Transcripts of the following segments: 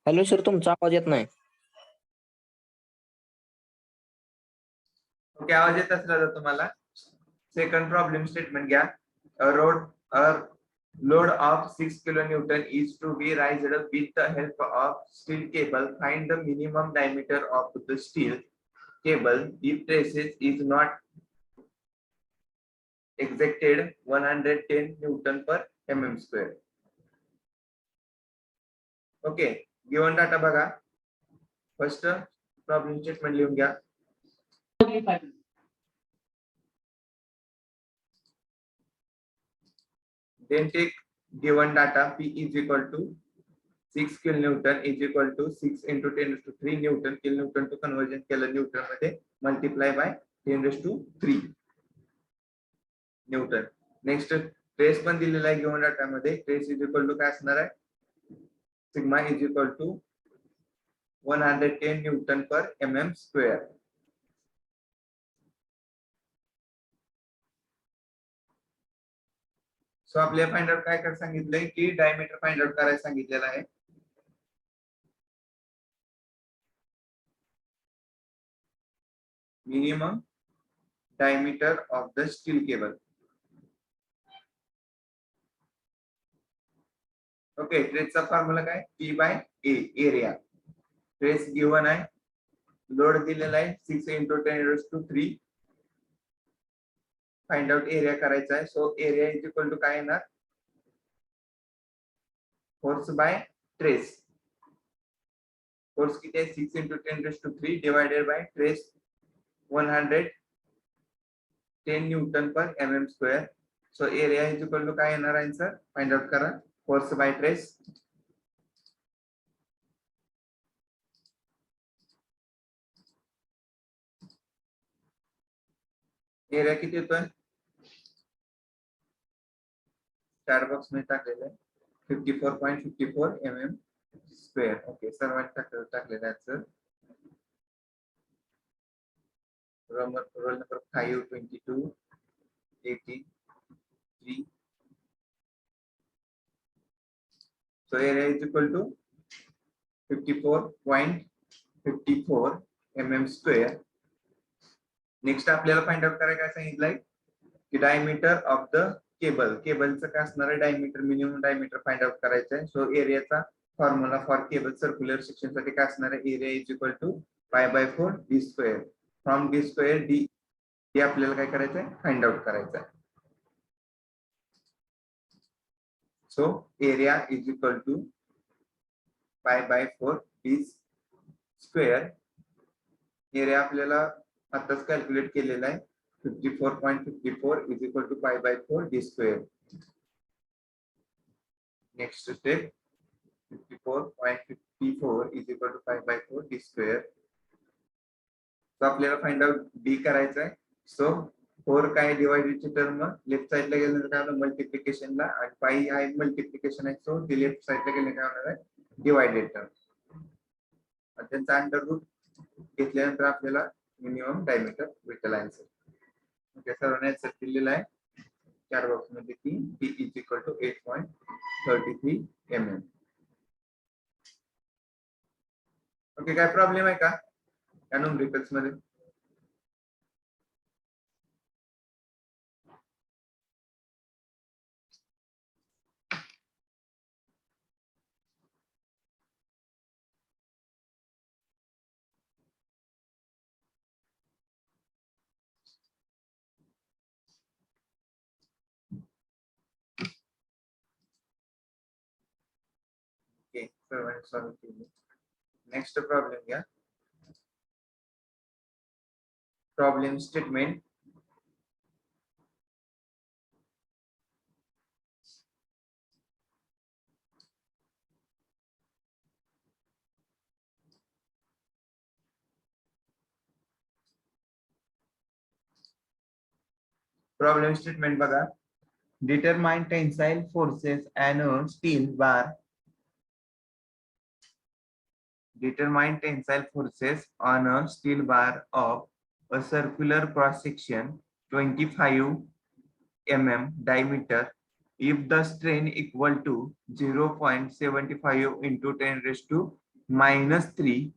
Hello sir, तुमचा आवाज येत नाही. ओके, आवाज येत असला तर तुम्हाला सेकंड प्रॉब्लेम स्टेटमेंट घ्या. अ load of 6 kilonewton is to be raised with the help of steel cable. Find the minimum diameter of the steel cable if traces is not exacted 110 newton per mm square. Okay, given data बघा. First problem statement लिहून घ्या. Then take given data P is equal to 6 kilonewton is equal to 6 into 10 raised to 3 newton. Kilonewton to conversion केलं newton मध्ये multiply by 10 raised to 3 newton. Next stress पण दिलेला आहे given data मध्ये. Stress is equal to काय असणार आहे? Sigma is equal to 110 newton per mm square. So आपल्याला फाइंड आउट काय कर सांगितलंय की डायमीटर फाइंड आउट करायला सांगितलेलं आहे. Minimum diameter of the steel cable. Okay, ट्रेसचा फॉर्म्युला काय? P by A area. Stress given आहे, लोड दिलेला आहे 6 into 10 raised to 3. Find out area करायचा आहे. So area is equal to काय येणार? Force by trace. फोर्स किती आहे? 6 into 10 raised to 3 divided by stress 110 newton per mm square. So area is equal to काय येणार आन्सर? फाइंड आउट करा. Force by stress area किती येतोय? चार बॉक्स मध्ये टाकलेलं आहे 54.54 mm स्क्वेअर. ओके, सर्वांनी टाकलेलं आहे sir. Role number 5, 22, 83. So area is equal to 54.54 mm square. Next आपल्याला फाइंड आउट करायला काय सांगितलंय की डायमीटर ऑफ द केबल. केबलचं काय असणार आहे? Diameter, minimum diameter find out करायचं आहे. सो एरियाचा formula for cable circular section साठी काय असणार आहे? Area is equal to pi by 4 D square. From D square D आपल्याला काय करायचं आहे? फाइंड आउट करायचं आहे. So area is equal to pi by 4 D square. Area आपल्याला आताच कॅल्क्युलेट केलेला आहे 54.54 is equal to pi by 4 D square. Next step 54.54 is equal to pi by 4 D square. तो आपल्याला फाइंड आउट डी करायचा आहे. सो 4 काय डिवाइडेडची term left साइडला गेल्यानंतर काय होणार? मल्टिप्लिकेशनला, आणि पाई हा मल्टिप्लिकेशन आहे. सो ती लेफ्ट साइडला गेले काय होणार आहे? Divided term. त्यांचा अंडर रूट घेतल्यानंतर आपल्याला मिनिमम डायमीटर भेटेल आन्सर. ओके, सर्वांनी आन्सर दिलेला आहे चार बॉक्स मध्ये की P is equal to 8.33 mm. Okay, काय प्रॉब्लेम आहे का या न्यूमरिकल्स मध्ये? ओके, सर्वांनी सॉल्व्ह केले. नेक्स्ट प्रॉब्लेम घ्या. Problem statement. प्रॉब्लेम स्टेटमेंट बघा. Determine tensile forces and steel bar. Determine tensile forces on a steel bar of a circular cross section 25 mm diameter if the strain equal to 0.75 into 10 raised to -3.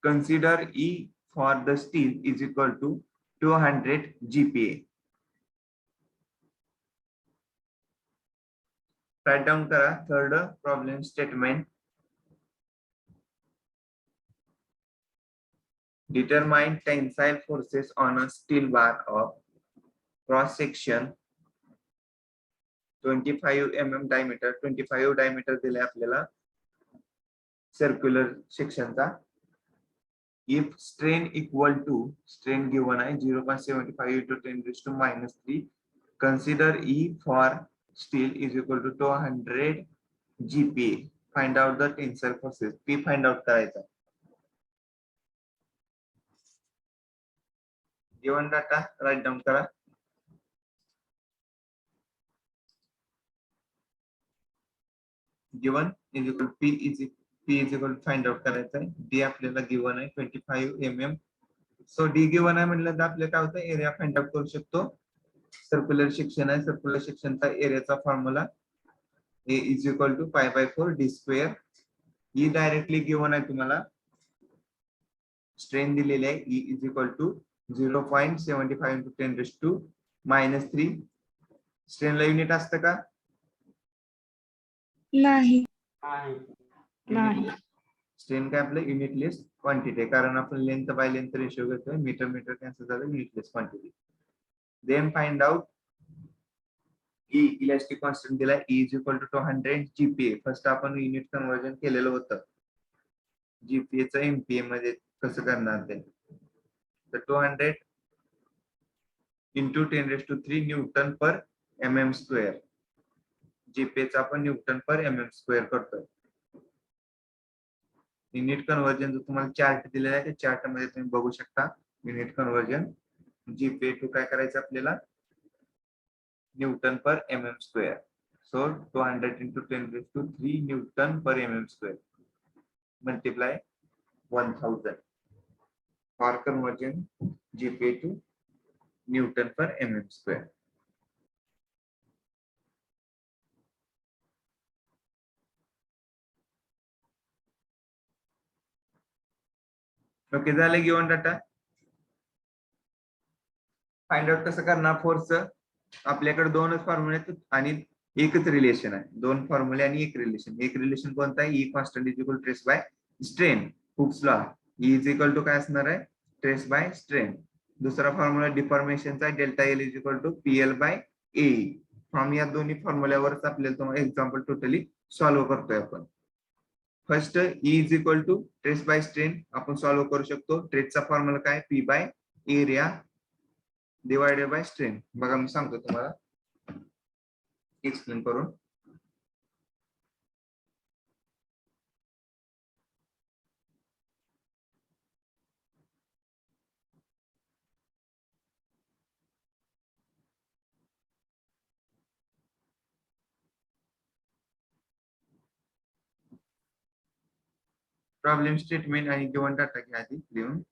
Consider E for the steel is equal to 200 GPa. Write down करा third problem statement. Determine tensile forces on a steel bar of cross section 25 mm diameter. 25 diameter दिले आपल्याला circular section चा. If strain equal to strain given आहे 0.75 into 10 raised to -3. Consider E for steel is equal to 200 GPa. Find out the tensile forces. P find out करायचा. Given data write down करा. Given is equal to P is equal to find out करायचा आहे. D आपल्याला given आहे 25 mm. So D given आहे म्हटलं तर आपल्याला काय होतं एरिया फाइंड आउट करू शकतो. सर्क्युलर सेक्शन आहे, सर्क्युलर सेक्शनचा एरियाचा formula A is equal to pi by 4 D square. E directly given आहे तुम्हाला. स्ट्रेन दिलेले आहे E is equal to 0.75 into 10 raised to -3. स्ट्रेनला unit असतं का? नाही. स्ट्रेन काय आपलं युनिटलेस क्वांटिटी आहे, कारण आपण लेंथ बाय लेंथ रेशिओ घेतोय. मीटर मीटर कॅन्सल झालं, unitless quantity. Then find out E elastic constant दिला E is equal to 200 GPa. First आपण युनिट कन्वर्जन केलेलं होतं. GPa चं MPa मध्ये कसं करणार ते. तर 200 into 10 raised to 3 newton per mm square. GPa चा आपण न्यूटन पर mm स्क्वेअर करतोय. युनिट कन्वर्जन जो तुम्हाला चार्ट दिलेला आहे त्या चार्ट मध्ये तुम्ही बघू शकता युनिट कन्वर्जन. GPa टू काय करायचं आपल्याला newton per mm square. So 200 into 10 raised to 3 newton per mm square multiply 1000 for conversion GPa to newton per mm square. Okay झालं गिवन डाटा. फाइंड आउट कसं करणार फोर्स. आपल्याकडे दोनच फॉर्म्युले आहेत आणि एकच रिलेशन आहे. दोन फॉर्म्युले आणि एक रिलेशन. एक रिलेशन कोणता आहे E constant is equal stress by strain. Hooke's law E is equal to काय असणार आहे ट्रेस बाय स्ट्रेन. दुसरा फॉर्म्युला डिफॉर्मेशनचा delta L is equal to PL by A. From या दोन्ही फॉर्म्युल्यावरच आपल्याला तुम्हाला एक्झाम्पल टोटली सॉल्व्ह करतोय आपण. First E is equal to stress by strain आपण सॉल्व्ह करू शकतो. ट्रेसचा फॉर्म्युला काय P by area divided by strain. बघा मी सांगतो तुम्हाला एक्सप्लेन करून. प्रॉब्लेम स्टेटमेंट आणि गिवन डाटा घ्या आधी लिहून.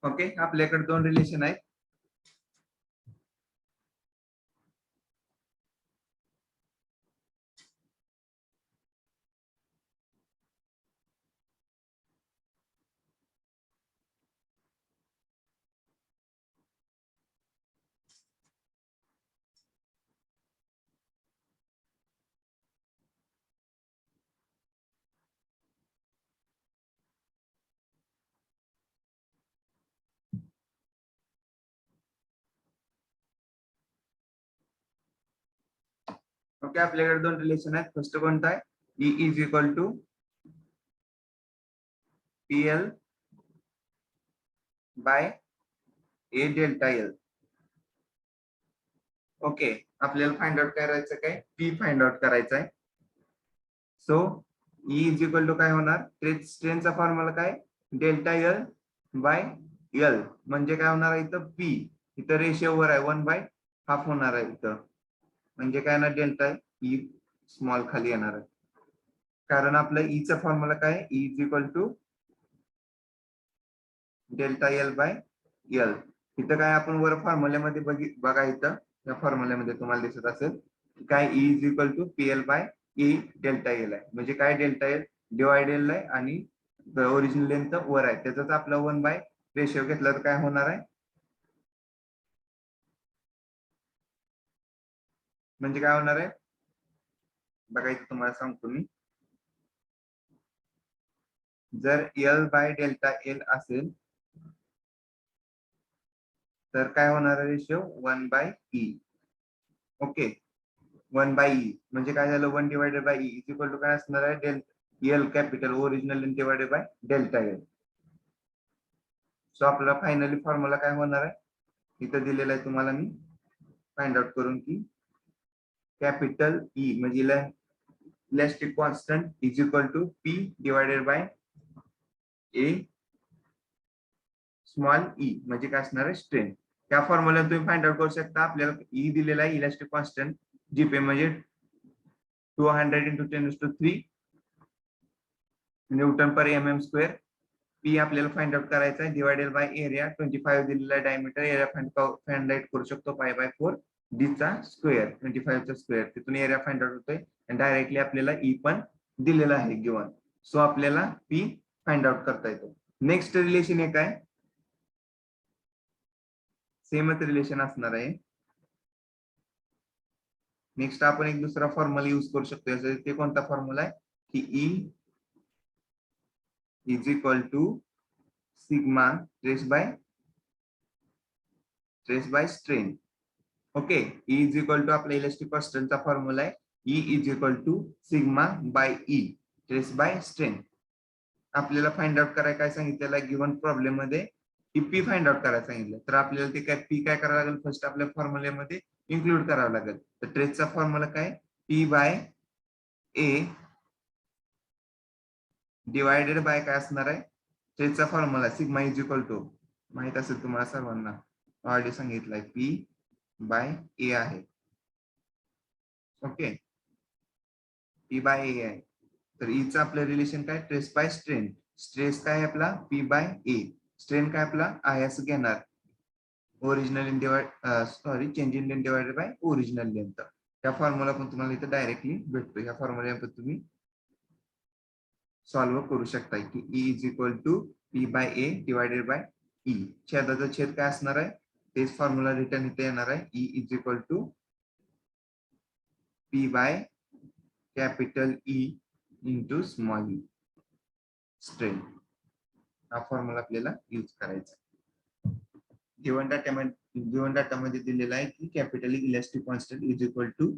ओके आपल्याकडे दोन रिलेशन आहेत. ओके, आपल्याकडे दोन रिलेशन आहेत. फर्स्ट कोणता आहे? E is equal to PL by A delta L. Okay, आपल्याला फाइंड आउट करायचं काय? पी फाइंड आउट करायचं आहे. So E is equal to काय होणार? स्ट्रेनचा फॉर्म्युला काय? Delta L by L. म्हणजे काय होणार आहे इथं? पी. इथं रेशिओ वर आहे, 1/2 होणार आहे इथं. म्हणजे काय ना, डेल्टा ई स्मॉल खाली येणार आहे. कारण आपलं ई चा फॉर्म्युला काय? E is equal to delta L by L. इथं काय आपण वर फॉर्म्युल्यामध्ये बघा, इथं या फॉर्म्युल्यामध्ये तुम्हाला दिसत असेल काय? E is equal to PL by E delta L आहे. म्हणजे काय? डेल्टा एल डिवायडेड आहे आणि ओरिजिनल लेंथ वर आहे, त्याचाच आपला 1 रेशिओ घेतला तर काय होणार आहे? म्हणजे काय होणार आहे बघा, इथं तुम्हाला सांगतो मी. जर एल बाय डेल्टा एल असेल तर काय होणार आहे रेशिओ? 1/e. ओके, 1/e म्हणजे काय झालं? 1 divided by E is equal to काय असणार आहे? L capital original divided by delta L. So आपला फायनली फॉर्म्युला काय होणार आहे? इथं दिलेलं आहे तुम्हाला मी फाइंड आउट करून की कॅपिटल ई म्हणजे elastic constant is equal to P divided by A small E म्हणजे काय असणार आहे? स्ट्रेन. त्या फॉर्म्युला तुम्ही फाइंड आउट करू शकता. आपल्याला ई दिलेला आहे इलास्टिक कॉन्स्टंट जीपी म्हणजे 200 × 10⁻³ newton per mm square. P आपल्याला फाइंड आउट करायचा आहे डिवायडेड बाय एरिया 25 दिलेला आहे डायमीटर. एरिया फाइंड आउट करू शकतो π/4 डी चा स्क्वेअर, 25 चा स्क्वेअर. तिथून एरिया फाइंड आउट होतोय आणि डायरेक्टली आपल्याला ई पण दिलेला आहे गिवन. सो आपल्याला पी फाइंड आउट करता येतो. नेक्स्ट रिलेशन एक आहे, सेमच रिलेशन असणार आहे. नेक्स्ट आपण एक दुसरा फॉर्म्युला यूज करू शकतो. ते कोणता फॉर्म्युला आहे? की E is equal to sigma stress by strain. Okay, E is equal to आपला इलास्टिक कॉन्स्टंटचा फॉर्म्युला आहे. E is equal to sigma by E stress by strain. आपल्याला फाइंड आउट करायला काय सांगितलेलं आहे गिवन प्रॉब्लेम मध्ये? की पी फाइंड आउट करायला सांगितलं. तर आपल्याला ते काय पी काय करावं लागेल? फर्स्ट आपल्या फॉर्म्युल्यामध्ये इन्क्लूड करावं लागेल. तर ट्रेसचा फॉर्म्युला काय? P by A divided by काय असणार आहे? ट्रेसचा formula sigma is equal to माहित असेल तुम्हाला सर्वांना, ऑलरेडी सांगितलंय, पी बाय ए आहे. ओके, पी बाय ए आहे. तर ईचं आपलं रिलेशन काय? Trace by strain. स्ट्रेस काय आपला? P by A. स्ट्रेन काय आपला आहे असं घेणार, original in divide change in length divided by original length. त्या फॉर्म्युला पण तुम्हाला इथे डायरेक्टली भेटतो. या फॉर्म्युला पण तुम्ही सॉल्व्ह करू शकता की E is equal to P by A divided by E. छेदाचा छेद काय असणार आहे? तेच फॉर्म्युला रिटर्न इथे येणार आहे. E is equal to P by capital E into small E strain. हा फॉर्म्युला आपल्याला यूज करायचा. गिवन डाटामध्ये दिलेला आहे की capital elastic constant is equal to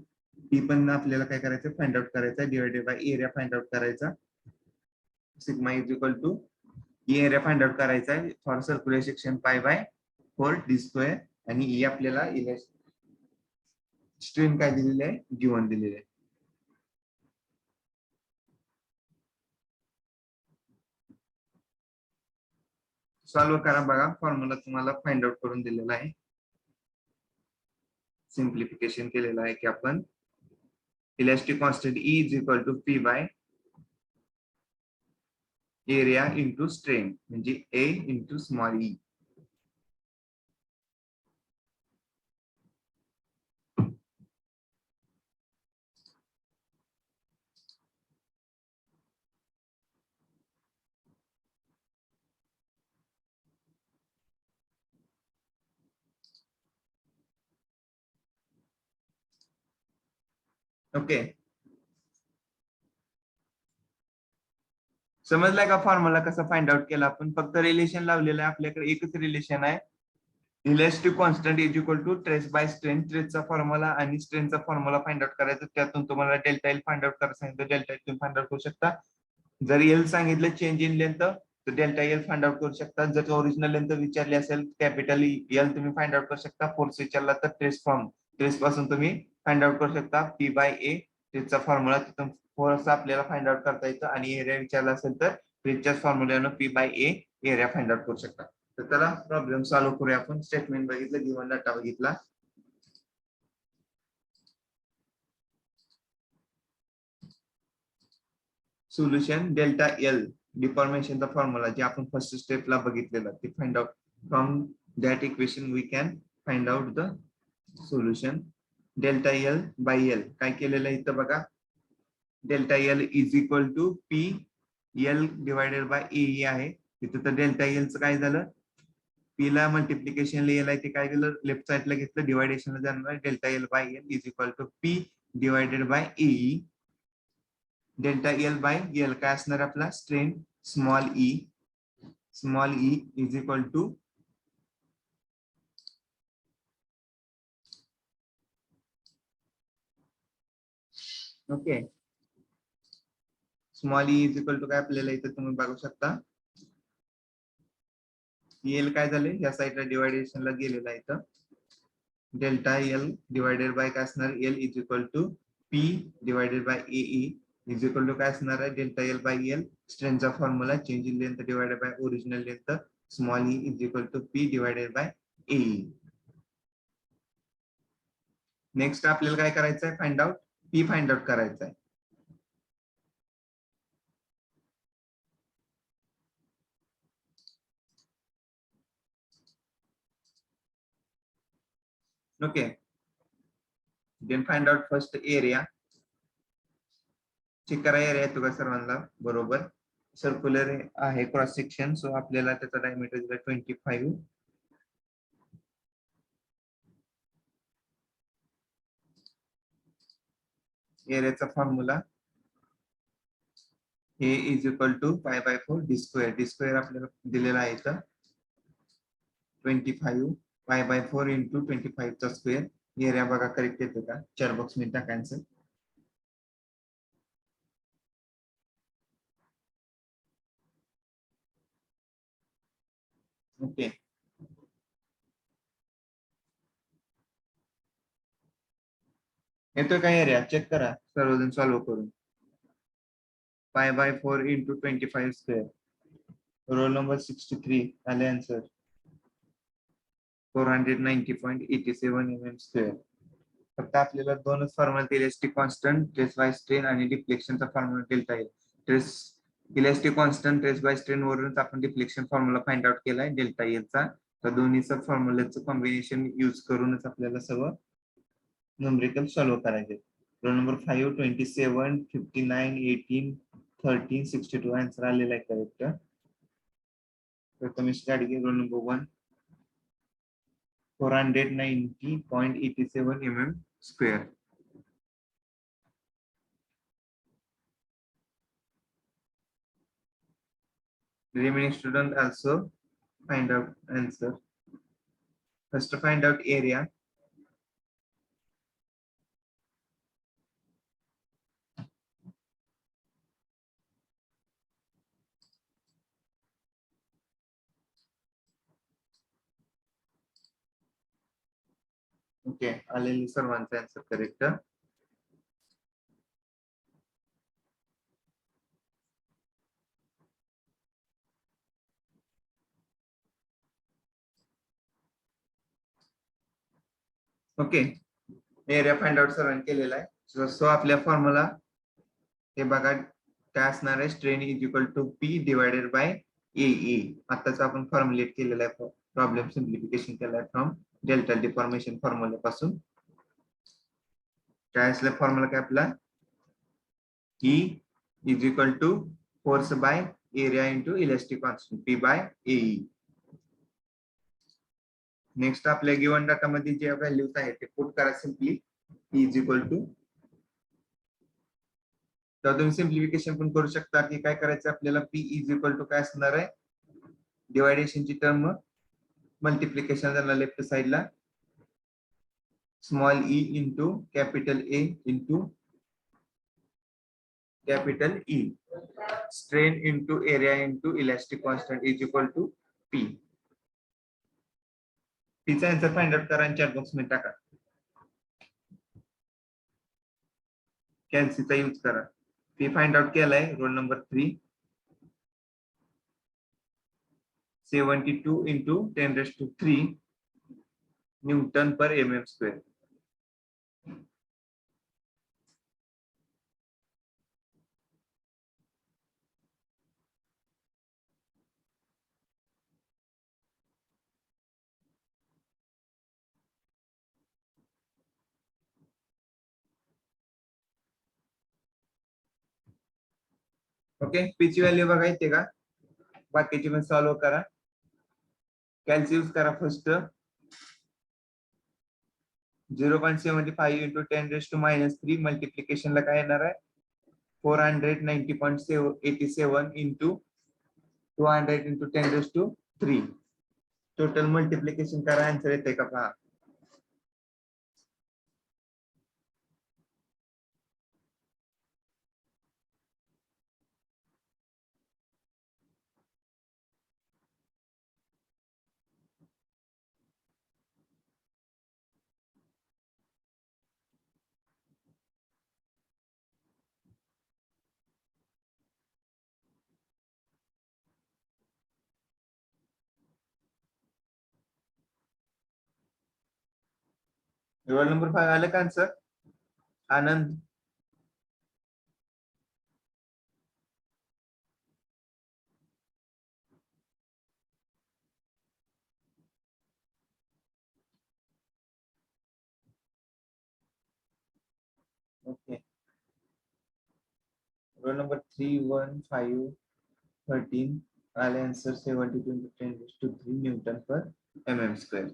P पण आपल्याला काय करायचं? फाइंड आउट करायचा divided by area find out करायचा. Sigma is equal to area find out करायचा आहे for circular section π/4 D square. आणि ई आपल्याला स्ट्रेन काय दिलेले आहे? गिवन दिलेले आहे. सॉल्व्ह करा बघा, फॉर्म्युला तुम्हाला फाइंड आउट करून दिलेला आहे. सिम्प्लिफिकेशन केलेलं आहे की आपण elastic constant E is equal to P by area into strain म्हणजे A into small E. Okay, समजलाय का फॉर्म्युला कसा फाइंड आउट केला आपण? फक्त रिलेशन लावलेलं आहे. आपल्याकडे एकच रिलेशन आहे elastic constant is equal to stress by strain. ट्रेसचा फॉर्म्युला आणि स्ट्रेनचा फॉर्म्युला फाइंड आउट करायचा. त्यातून तुम्हाला डेल्टा एल फाइंड आउट करायला सांगितलं, डेल्टा एल तुम्ही फाइंड आउट करू शकता. जर एल सांगितलं चेंज इन लेंथ तर डेल्टा एल फाइंड आउट करू शकता. जर ओरिजिनल लेंथ विचारली असेल कॅपिटल एल तुम्ही फाइंड आउट करू शकता. फोर्स विचारला तर ट्रेस पासून तुम्ही फाइंड आउट करू शकता पी बाय ए. ट्रेसचा फॉर्म्युला तिथून फोर्स आपल्याला फाइंड आउट करता येतं आणि एरिया विचारला असेल तर ट्रेसच्या फॉर्म्युल्यानं P by A area find out करू शकता. तर त्याला प्रॉब्लेम सॉल्व्ह करूया आपण. स्टेटमेंट बघितलं, गिवन डाटा बघितला. सोल्युशन डेल्टा एल डिफॉर्मेशनचा फॉर्म्युला जे आपण फर्स्ट स्टेपला बघितलेला ते find out from that equation we can find out the solution. Delta L by L काय केलेलं इथं बघा. Delta L is equal to P L divided by A आहे. तिथं तर डेल्टा एलचं काय झालं, पी ला मल्टिप्लिकेशन एल आहे ते काय केलं लेफ्ट साइडला घेतलं, डिवायडेशन जाणार delta L by L is equal to P divided by A. Delta L by L काय असणार आपला strain small E is equal to okay. Small E is equal to काय आपल्याला इथं तुम्ही बघू शकता एल काय झाले या साईडला डिवायडेशनला गेलेला इथं. डेल्टा एल डिवायडेड बाय काय असणार L is equal to P divided by A is equal to काय असणार आहे डेल्टा एल बाय एल. स्ट्रेनचा formula change in length divided by original length small E is equal to P divided by A. Next आपल्याला काय करायचं आहे find out P find out करायचं आहे. Okay. Then find out first area. Check करा area येतो का सर्वांना बरोबर. सर्क्युलर आहे क्रॉस सेक्शन सो आपल्याला त्याचा डायमीटर दिला 25. एरियाचा फॉर्म्युला हे is equal to pi by 4 D square. D square आपल्याला दिलेला आहे इथं 25 पाय बाय 4 इंटू 25 चा स्क्वेअर. एरिया बघा करेक्ट येतो का, 4 बॉक्स मध्ये टाकायचं. ओके. येतो का एरिया चेक करा सर्वजण सॉल्व्ह करून. Pi by 4 into 25 square. Roll number 63 आले आन्सर 490.87 mm स्क्वेअर. फक्त आपल्याला दोनच formula elastic constant stress by strain आणि डिफ्लेक्शनचा formula delta L. Stress elastic constant stress by strain वरूनच आपण डिफ्लेक्शन फॉर्म्युला फाइंड आउट केलाय डेल्टा एल चा. तर दोन्हीचं फॉर्म्युल्याचं कॉम्बिनेशन यूज करूनच आपल्याला सर्व न्यूमेरिकल सॉल्व्ह करायचे. रोल नंबर 5 27 59 18 13 62 आन्सर आलेला आहे correct. Prathamesh Gadge roll number 1 490.87 mm square. Remaining student also find out answer. First find out area. Okay, आलेली सर्वांचे answer correct. Okay. Area find out सर्वांनी केलेला आहे. सो आपल्या फॉर्म्युला हे बघा काय असणार आहे strain is equal to P divided by A. आताच आपण फॉर्म्युलेट केलेला आहे, प्रॉब्लेम सिम्प्लिफिकेशन केलाय फ्रॉम डेल्टा डिफॉर्मेशन फॉर्म्युला पासून. काय असलं फॉर्म्युला काय आपला E is equal to force by area into elastic constant P by A. Next आपल्या गिवन डाटा मध्ये जे व्हॅल्यूज आहेत ते पुट करा simply. P is equal to तर तुम्ही सिम्प्लिफिकेशन पण करू शकता की काय करायचं आपल्याला P इज इक्वल टू काय असणार आहे डिवायडेशनची टर्म मल्टिप्लिकेशन झाला लेफ्ट साइडला small E into capital A into capital E strain into area into elastic constant is equal to P. पीचा आन्सर फाइंड आउट करा आणि चॅट बॉक्स मध्ये टाका. कॅल्सीचा यूज करा. पी फाइंड आउट केलाय roll number 3 72 into 10⁻³ newton per mm square. Okay, पीची value बघा येते का? बाकीची पण सॉल्व्ह करा. कॅल्सी यूज करा फर्स्ट 0.75 into 10⁻³ मल्टिप्लिकेशनला काय येणार आहे 490.87 into 200 into 10⁻³ टोटल मल्टिप्लिकेशन करा आन्सर येते का पहा. रोल नंबर 5 आलं का answer? Anand okay. Roll number 3 1 5 13 आले answer 72 into 10⁻³ newton per mm square.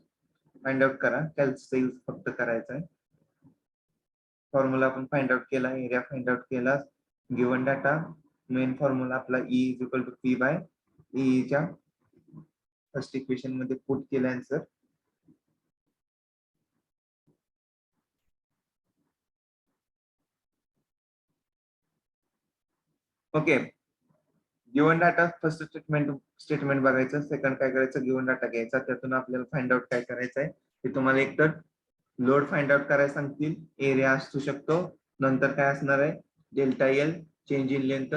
Find out करा. कॅल्सीचा यूज फक्त करायचा आहे. फॉर्म्युला आपण फाइंड आउट केला, एरिया फाइंड आउट केला. गिवन डाटा मेन फॉर्म्युला आपला E is equal to P by E च्या फर्स्ट इक्वेशन मध्ये पुट केला answer. Okay, given data first statement बघायचं. सेकंड काय करायचं गिवन डाटा घ्यायचा, त्यातून आपल्याला फाइंड आउट काय करायचं आहे ते तुम्हाला एकतर लोड फाइंड आउट करायला सांगतील, एरिया असू शकतो, नंतर काय असणार आहे delta L change in length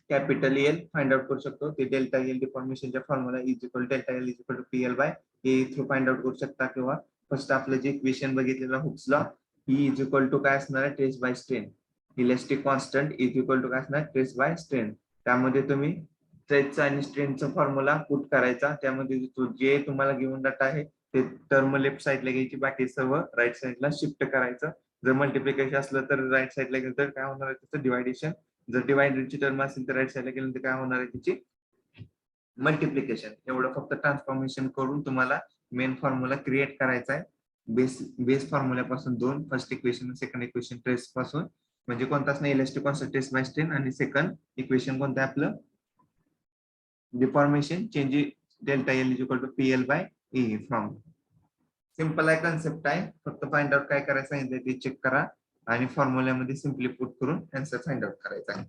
capital L find out करू शकतो. ते डेल्टा एल डिफॉर्मेशनच्या formula is equal delta L is equal to PL by A through find out करू शकता. किंवा फर्स्ट आपलं जे इक्वेशन बघितलेलं Hooke's law E is equal to काय असणार आहे stress by strain, elastic constant is equal to काय असणार ट्रेस बाय स्ट्रेन. त्यामध्ये तुम्ही स्ट्रेसचा आणि स्ट्रेनचा फॉर्म्युला पुट करायचा. त्यामध्ये जे तुम्हाला गिवन डाटा आहे ते टर्म लेफ्ट साइडला घ्यायची, बाकी सर्व राईट साइडला शिफ्ट करायचं. जर मल्टिप्लिकेशन असलं तर राईट साइडला गेलं तर काय होणार आहे त्याचं डिवायडेशन. जर डिवायडेडची टर्म असेल तर राईट साइडला गेलं तर काय होणार आहे त्याची मल्टिप्लिकेशन. एवढं फक्त ट्रान्सफॉर्मेशन करून तुम्हाला मेन फॉर्म्युला क्रिएट करायचा आहे. बेस फॉर्म्युल्यापासून दोन, first equation second equation stress पासून, म्हणजे कोणताच नाही elastic constant stress by strain, आणि सेकंड इक्वेशन कोणतं आहे आपलं deformation change delta L is equal to PL by E from. Simple आहे, कन्सेप्ट आहे. फक्त फाइंड आउट काय करायचं सांगितलं ते चेक करा आणि फॉर्म्युल्यामध्ये सिम्पली पुट करून आन्सर फाइंड आउट करायचा आहे.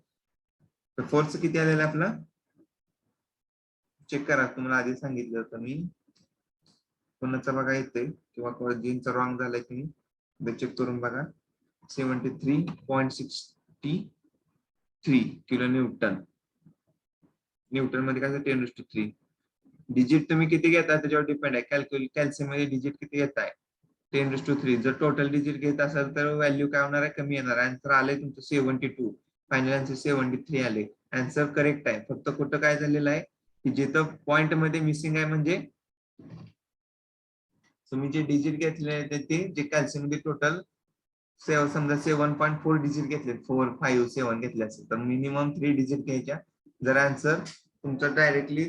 तर फोर्स किती आलेला आहे आपला चेक करा. तुम्हाला आधी सांगितलं होतं मी, कोणाचं बघा येते किंवा जीनचं रॉंग झालंय की चेक करून बघा. 73.63 किलो न्यूटन. न्यूटन मध्ये काय 10⁻³ डिजिट तुम्ही किती घेता त्याच्यावर डिपेंड आहे. कॅल्शियम मध्ये डिजिट किती घेताय 10⁻³. जर टोटल डिजिट घेत असेल तर व्हॅल्यू काय होणार आहे कमी येणार. आन्सर आले तुमचं 72, फायनल आन्सर 73 आले. आन्सर करेक्ट आहे. फक्त कुठं काय झालेलं आहे की जिथं पॉइंट मध्ये मिसिंग आहे, म्हणजे तुम्ही जे डिजिट घेतले ते जे कॅल्शियम मध्ये टोटल समजा 7.4 डिजिट घेतले, 4 5 7 घेतले असेल तर मिनिमम 3 डिजिट घ्यायच्या. जर आन्सर तुमचं डायरेक्टली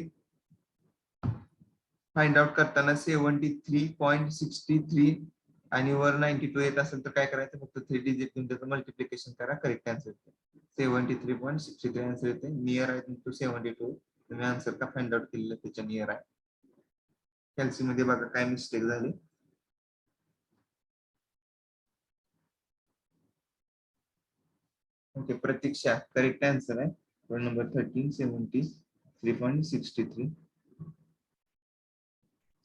फाइंड आउट करताना 73.63 आणि वर 92 येत असेल तर काय करायचं फक्त 3 डिजिट घेऊन त्याचं मल्टिप्लिकेशन करा, करेक्ट आन्सर येते. 73.63 आन्सर येते. नियर आहे तुमचं 72. तुम्ही आन्सर का फाइंड आउट केलेलं त्याच्या नियर आहे. कॅल्सी मध्ये बघा काय मिस्टेक झाली. ओके, प्रतीक्षा करेक्ट आन्सर आहे. रोल नंबर 13 73.63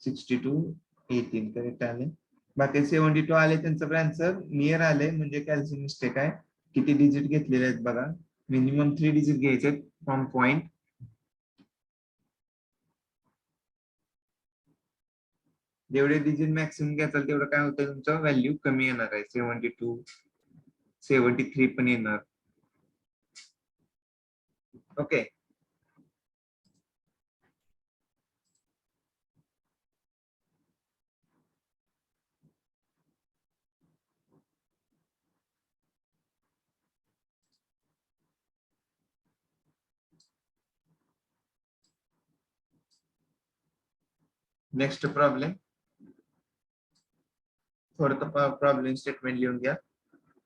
62 18 करेक्ट आले. बाकी 72 आले त्यांचं पण आन्सर नियर आले, म्हणजे कॅल्सी मिस्टेक आहे. किती डिजिट घेतलेले आहेत बघा, मिनिमम 3 डिजिट घ्यायचे फ्रॉम पॉइंट. जेवढे डिजिट मॅक्सिमम घ्याल तेवढं काय होतं, तुमचं व्हॅल्यू कमी येणार आहे. 72 73 पण येणार. Okay, next problem. थोडं प्रॉब्लेम स्टेटमेंट लिहून घ्या.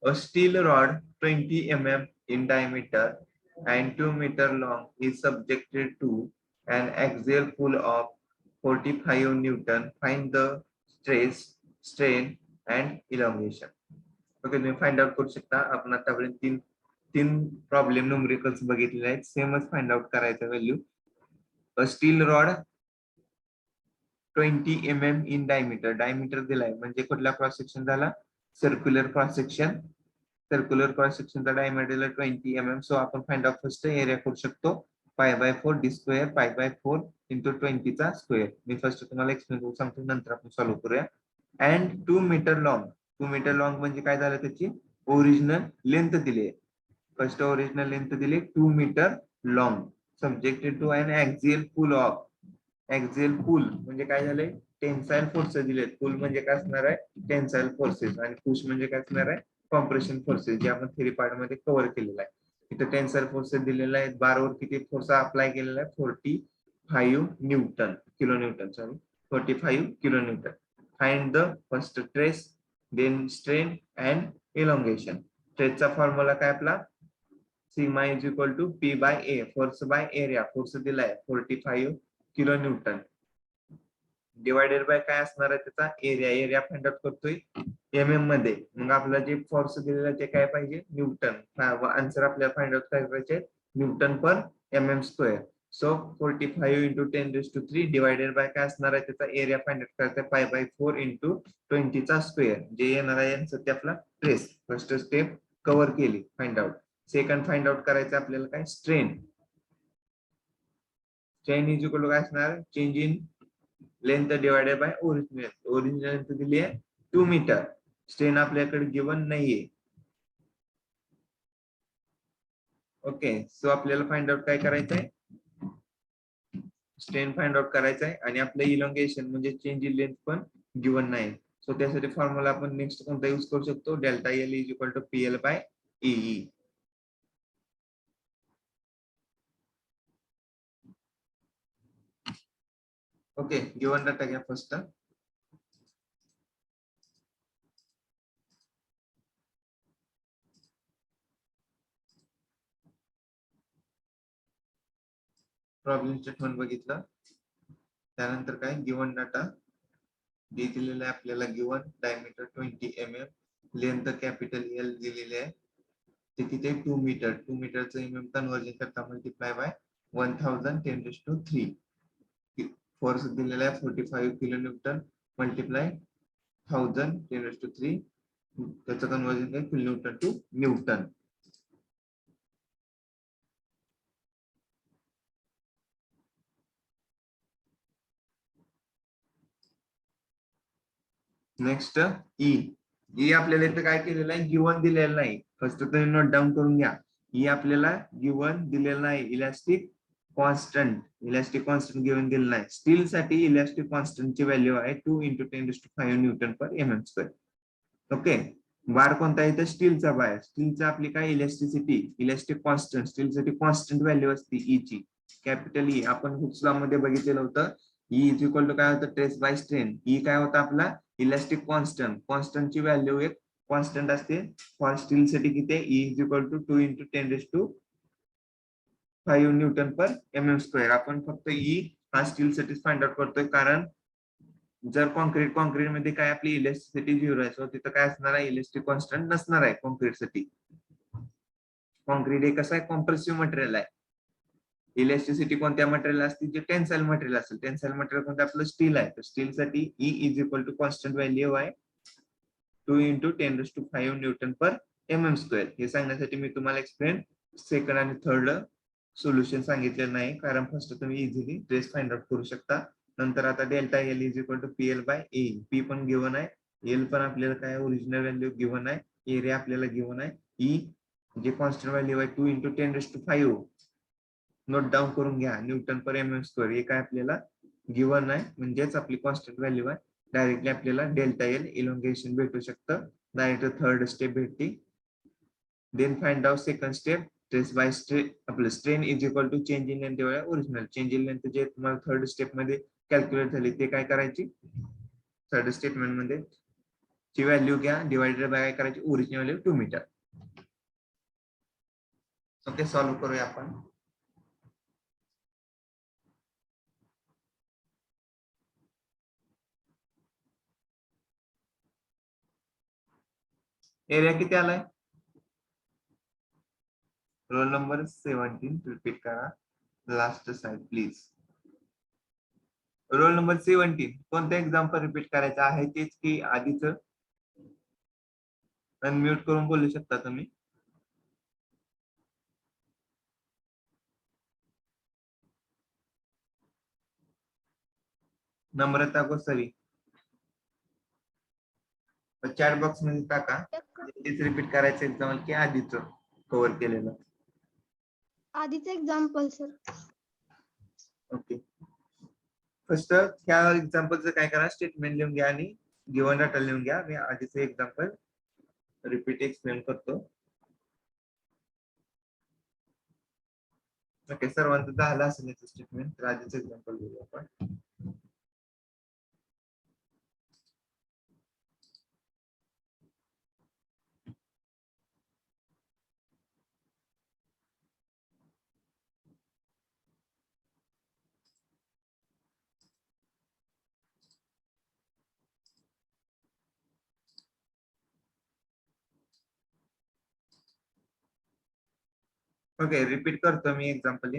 A steel rod 20 mm in diameter and 2 meter long is subjected to an axial pull of 45 Newton. Find the stress, strain and elongation. Okay, तुम्ही फाइंड आउट करू शकता. आपण आतापर्यंत तीन तीन प्रॉब्लेम न्यूमरिकल्स बघितलेले आहेत. सेमच फाइंड आउट करायचं value. A steel rod 20 mm in diameter, diameter दिलाय म्हणजे कुठला क्रॉस सेक्शन झाला, circular cross section. Circular cross सेक्शनचा डायमीटर 20 mm. सो आपण फाइंड आउट फर्स्ट एरिया करू शकतो π/4 d स्क्वेअर π/4 इंटू 20 चा स्क्वेअर. मी फर्स्ट तुम्हाला एक्सप्लेन करू सांगतो, नंतर आपण सॉल्व्ह करूया. And 2 metre long, 2 metre long म्हणजे काय झालं, त्याची ओरिजिनल लेंथ दिली. फर्स्ट ओरिजिनल लेंथ दिली 2 metre long, subjected to an axial pull of. Axial pull म्हणजे काय झालंय, टेन्साइल फोर्सेस दिलेत. पुल म्हणजे काय असणार आहे, टेन्साइल फोर्सेस, आणि पुश म्हणजे काय असणार आहे, कॉम्प्रेशन फोर्सेस, जे आपण थेरी पार्ट मध्ये कव्हर केलेलं आहे. इथे टेन्साइल फोर्सेस दिलेला आहे. बारवर किती फोर्स अप्लाय केलेला आहे, 45 newton, kilo newton, sorry 45 kilo newton. Find the first stress, then strain and elongation. स्ट्रेसचा फॉर्म्युला काय आपला, sigma is equal to P by A, force by area. Force दिलाय 45 किलो न्यूटन, डिवायडेड बाय काय असणार आहे त्याचा एरिया. एरिया फाइंड आउट करतोय mm मध्ये. मग आपला जे फोर्स दिलेला ते काय पाहिजे, न्यूटन. आन्सर आपल्याला फाइंड आउट करायचे Newton per mm square. So 45 into 10⁻³ divided by काय असणार आहे त्याचा एरिया फाइंड आउट करायचा π/4 इंटू 20 चा स्क्वेअर, जे येणार आहे आन्सर ते आपला ट्रेस. फर्स्ट स्टेप कव्हर केली, find out. Second find out करायचं आपल्याला काय, strain. Strain is equal to काय असणार, change in length divided by original. Original length दिली आहे 2 मीटर. स्ट्रेन आपल्याकडे गिवन नाहीये. ओके, सो आपल्याला फाइंड आउट काय करायचंय, स्ट्रेन फाइंड आउट करायचंय. आणि आपलं इलॉंगेशन म्हणजे चेंज इन लेंथ पण गिवन नाही. सो त्यासाठी फॉर्म्युला आपण नेक्स्ट कोणता यूज करू शकतो, delta L is equal to PL by E. Okay, given data घ्या फर्स्ट. प्रॉब्लेम स्टेटमेंट बघितलं, त्यानंतर काय गिवन डाटा दिलेला आहे आपल्याला. Given diameter 20 mm, length capital L दिलेली आहे, ते किती 2 मीटर. 2 मीटरचं mm कन्वर्जन करता मल्टिप्लाय बाय 1000 10⁻³ फोर्स दिलेला आहे 45 किलो न्यूटन मल्टिप्लाय 1000 10⁻³, त्याचं कन्वर्जन काय kilo newton to newton. Next E आपल्याला इथं काय केलेलं आहे, गिवन दिलेलं नाही. फर्स्ट तुम्ही नोट डाऊन करून घ्या. ई आपल्याला गिवन दिलेलं नाही. Elastic constant, elastic constant given दिलेलं नाही. स्टील साठी इलास्टिक कॉन्स्टंट ची व्हॅल्यू आहे 2 into 10⁵ newton per mm square. Okay, बार कोणता आहे तर स्टीलचा बार. स्टीलचा आपली काय इलेस्टिसिटी, इलेस्टिक कॉन्स्टंट, स्टील साठी कॉन्स्टंट व्हॅल्यू असते ई ची, कॅपिटल ई. आपण हुक्स लॉ मध्ये बघितलेलं होतं. ई इज इक्वल टू काय होतं, ट्रेस बाय स्ट्रेन. ई काय होता आपला इलास्टिक कॉन्स्टंट. कॉन्स्टंट ची व्हॅल्यू एक कॉन्स्टंट असते. फॉर स्टील साठी किती, E is equal to 2 into 10⁵ newton per mm square. आपण फक्त ई हा स्टील साठी फाइंड आउट करतोय, कारण जर कॉन्क्रीट मध्ये काय आपली इलेस्टिसिटी 0 आहे, सो तिथं काय असणार आहे, इलेस्टिक कॉन्स्टंट नसणार आहे कॉन्क्रीट साठी. कॉन्क्रीट हे कसं आहे, कॉम्प्रेसिव्ह मटेरियल आहे. इलेस्टिसिटी कोणत्या मटेरियल असते, जे टेन्साइल मटेरियल असेल. टेन्साइल मटेरियल कोणतं आपलं स्टील आहे, तर स्टील साठी E is equal to constant value आहे 2 × 10⁵ न्यूटन पर mm². हे सांगण्यासाठी मी तुम्हाला एक्सप्लेन सेकंड आणि थर्ड सोल्युशन सांगितलेलं नाही, कारण फर्स्ट तुम्ही इझिली ट्रेस फाइंड आउट करू शकता. नंतर आता delta L is equal to PL/A. P पण गिवन आहे, एल पण आपल्याला काय ओरिजिनल व्हॅल्यू गिवन आहे, एरिया आपल्याला गिवन आहे. ई जे कॉन्स्टंट व्हॅल्यू आहे 2 × 10⁵. नोट डाऊन करून घ्या, न्यूटन पर mm². हे काय आपल्याला गिवन आहे, म्हणजेच आपली कॉन्स्टंट व्हॅल्यू आहे. डायरेक्टली आपल्याला डेल्टा एल इलोंगेशन भेटू शकतं. डायरेक्ट थर्ड स्टेप भेटते. Then find out second step, stress by strain. आपलं strain is equal to change in length divided original. Change in length जे तुम्हाला थर्ड स्टेप मध्ये calculate झाली, ते काय करायची, थर्ड स्टेटमेंट मध्ये ची व्हॅल्यू घ्या, डिवाइडेड बाय काय करायची, original value 2 metre. Okay, solve करूया आपण. एरिया किती आलाय, रोल नंबर 17 रिपीट करा, last side please. Roll number 17 कोणतं एक्झाम्पल रिपीट करायचं आहे, तेच की आधीच. अनम्यूट करून बोलू शकता तुम्ही. नम्रता गोसावी चॅट बॉक्स मध्ये टाका, तेच रिपीट करायचं एक्झाम्पल की आधीच कव्हर केलेलं. आधीच एक्झाम्पल सर. ओके, फर्स्ट ह्या एक्झाम्पलचं काय करा, स्टेटमेंट लिहून घ्या आणि गिवन डाटा लिहून घ्या. मी आधीच एक्झाम्पल रिपीट एक्सप्लेन करतो. ओके, सर्वांचं झालं असेल याचं स्टेटमेंट, तर आधीच एक्झाम्पल लिहू आपण. ओके, रिपीट करतो मी एक्झाम्पल.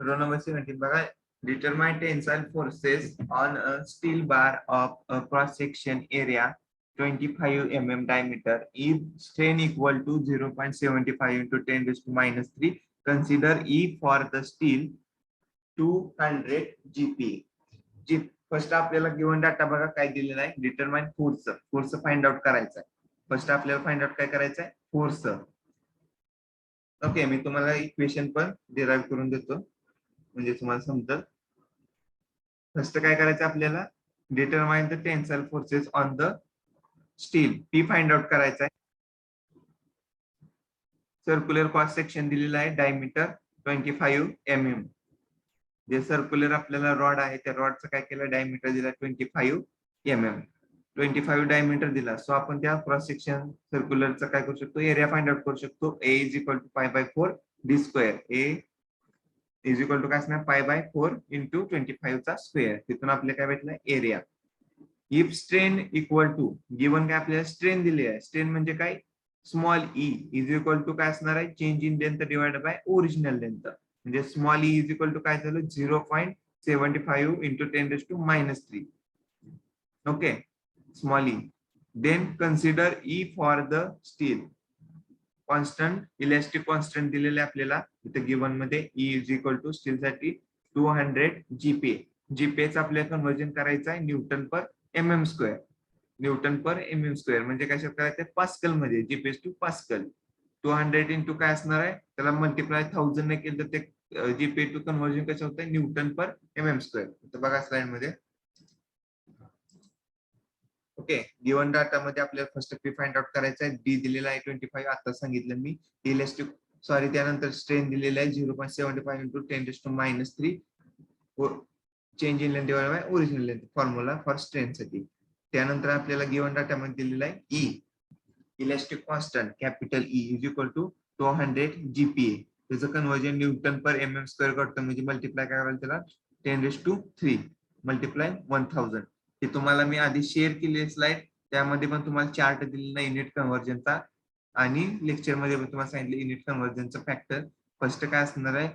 रोल नंबर 17 बघा. Determine tensile forces on a steel bar of a cross section area 25 mm diameter if strain equal to 0.75 into 10⁻³ consider E for the steel 200 GPa. First आपल्याला given data बघा काय दिलेला आहे, determine force find out करायचा आहे. First आपल्याला find out काय करायचं आहे, फोर्स. ओके, मी तुम्हाला इक्वेशन पण डिराइव्ह करून देतो म्हणजे तुम्हाला समजेल. फर्स्ट काय करायचं आपल्याला, determine the tensile forces on the steel. P find out करायचा आहे. सर्क्युलर क्रॉस सेक्शन दिलेला आहे, डायमीटर 25 mm. जे सर्क्युलर आपल्याला रॉड आहे, त्या रॉडचं काय केलं, डायमीटर दिला 25 mm. 25 डायमीटर दिला, सो आपण त्या क्रॉस सेक्शन सर्क्युलरचं काय करू शकतो, एरिया फाइंड आउट करू शकतो. A is equal to π/4 d². A is equal to काय असणार, π/4 × 25 चा स्क्वेअर. तिथून आपल्याला काय भेटलं, area. If strain equal to, given काय आपल्याला स्ट्रेन दिली आहे, स्ट्रेन म्हणजे काय, small e is equal to काय असणार आहे, change in length divided by original length. म्हणजे small e is equal to काय झालं, 0.75 × 10⁻³ okay, small e. Then consider E for the steel. Constant, elastic constant दिलेले आपल्याला इथे गिवन मध्ये. E is equal to steel साठी 200 GPa. GPa आपल्याला conversion करायचं आहे Newton per mm². Newton per mm² म्हणजे काय करायचं, पास्कल मध्ये, GPa टू पास्कल. 200 इंटू काय असणार आहे, त्याला मल्टिप्लाय 1000 ने केलं तर ते GPa टू कन्वर्जन कसं होतं, न्यूटन पर mm². तर बघा स्लाइड मध्ये. ओके, गिवन डाटा मध्ये आपल्याला फर्स्ट पी फाइंड आउट करायचा आहे. डी दिलेला आहे 25, आता सांगितलं मी. इलेस्टिक सॉरी, त्यानंतर स्ट्रेन दिलेला आहे 0.75 × 10⁻³ change in length divided by original length, formula for strain साठी. त्यानंतर आपल्याला गिवन डाटा मध्ये दिलेला आहे E, elastic constant capital E is equal to 200 GPa. त्याचं conversion newton per mm square करतो, म्हणजे मल्टिप्लाय काय करायला त्याला 10⁻³ मल्टिप्लाय 1000. हे तुम्हाला मी आधी शेअर केली स्लाइड, त्यामध्ये पण तुम्हाला चार्ट दिलेला युनिट कन्वर्जनचा आणि लेक्चर मध्ये पण तुम्हाला सांगितलं युनिट कन्वर्जनचा फॅक्टर. फर्स्ट काय असणार आहे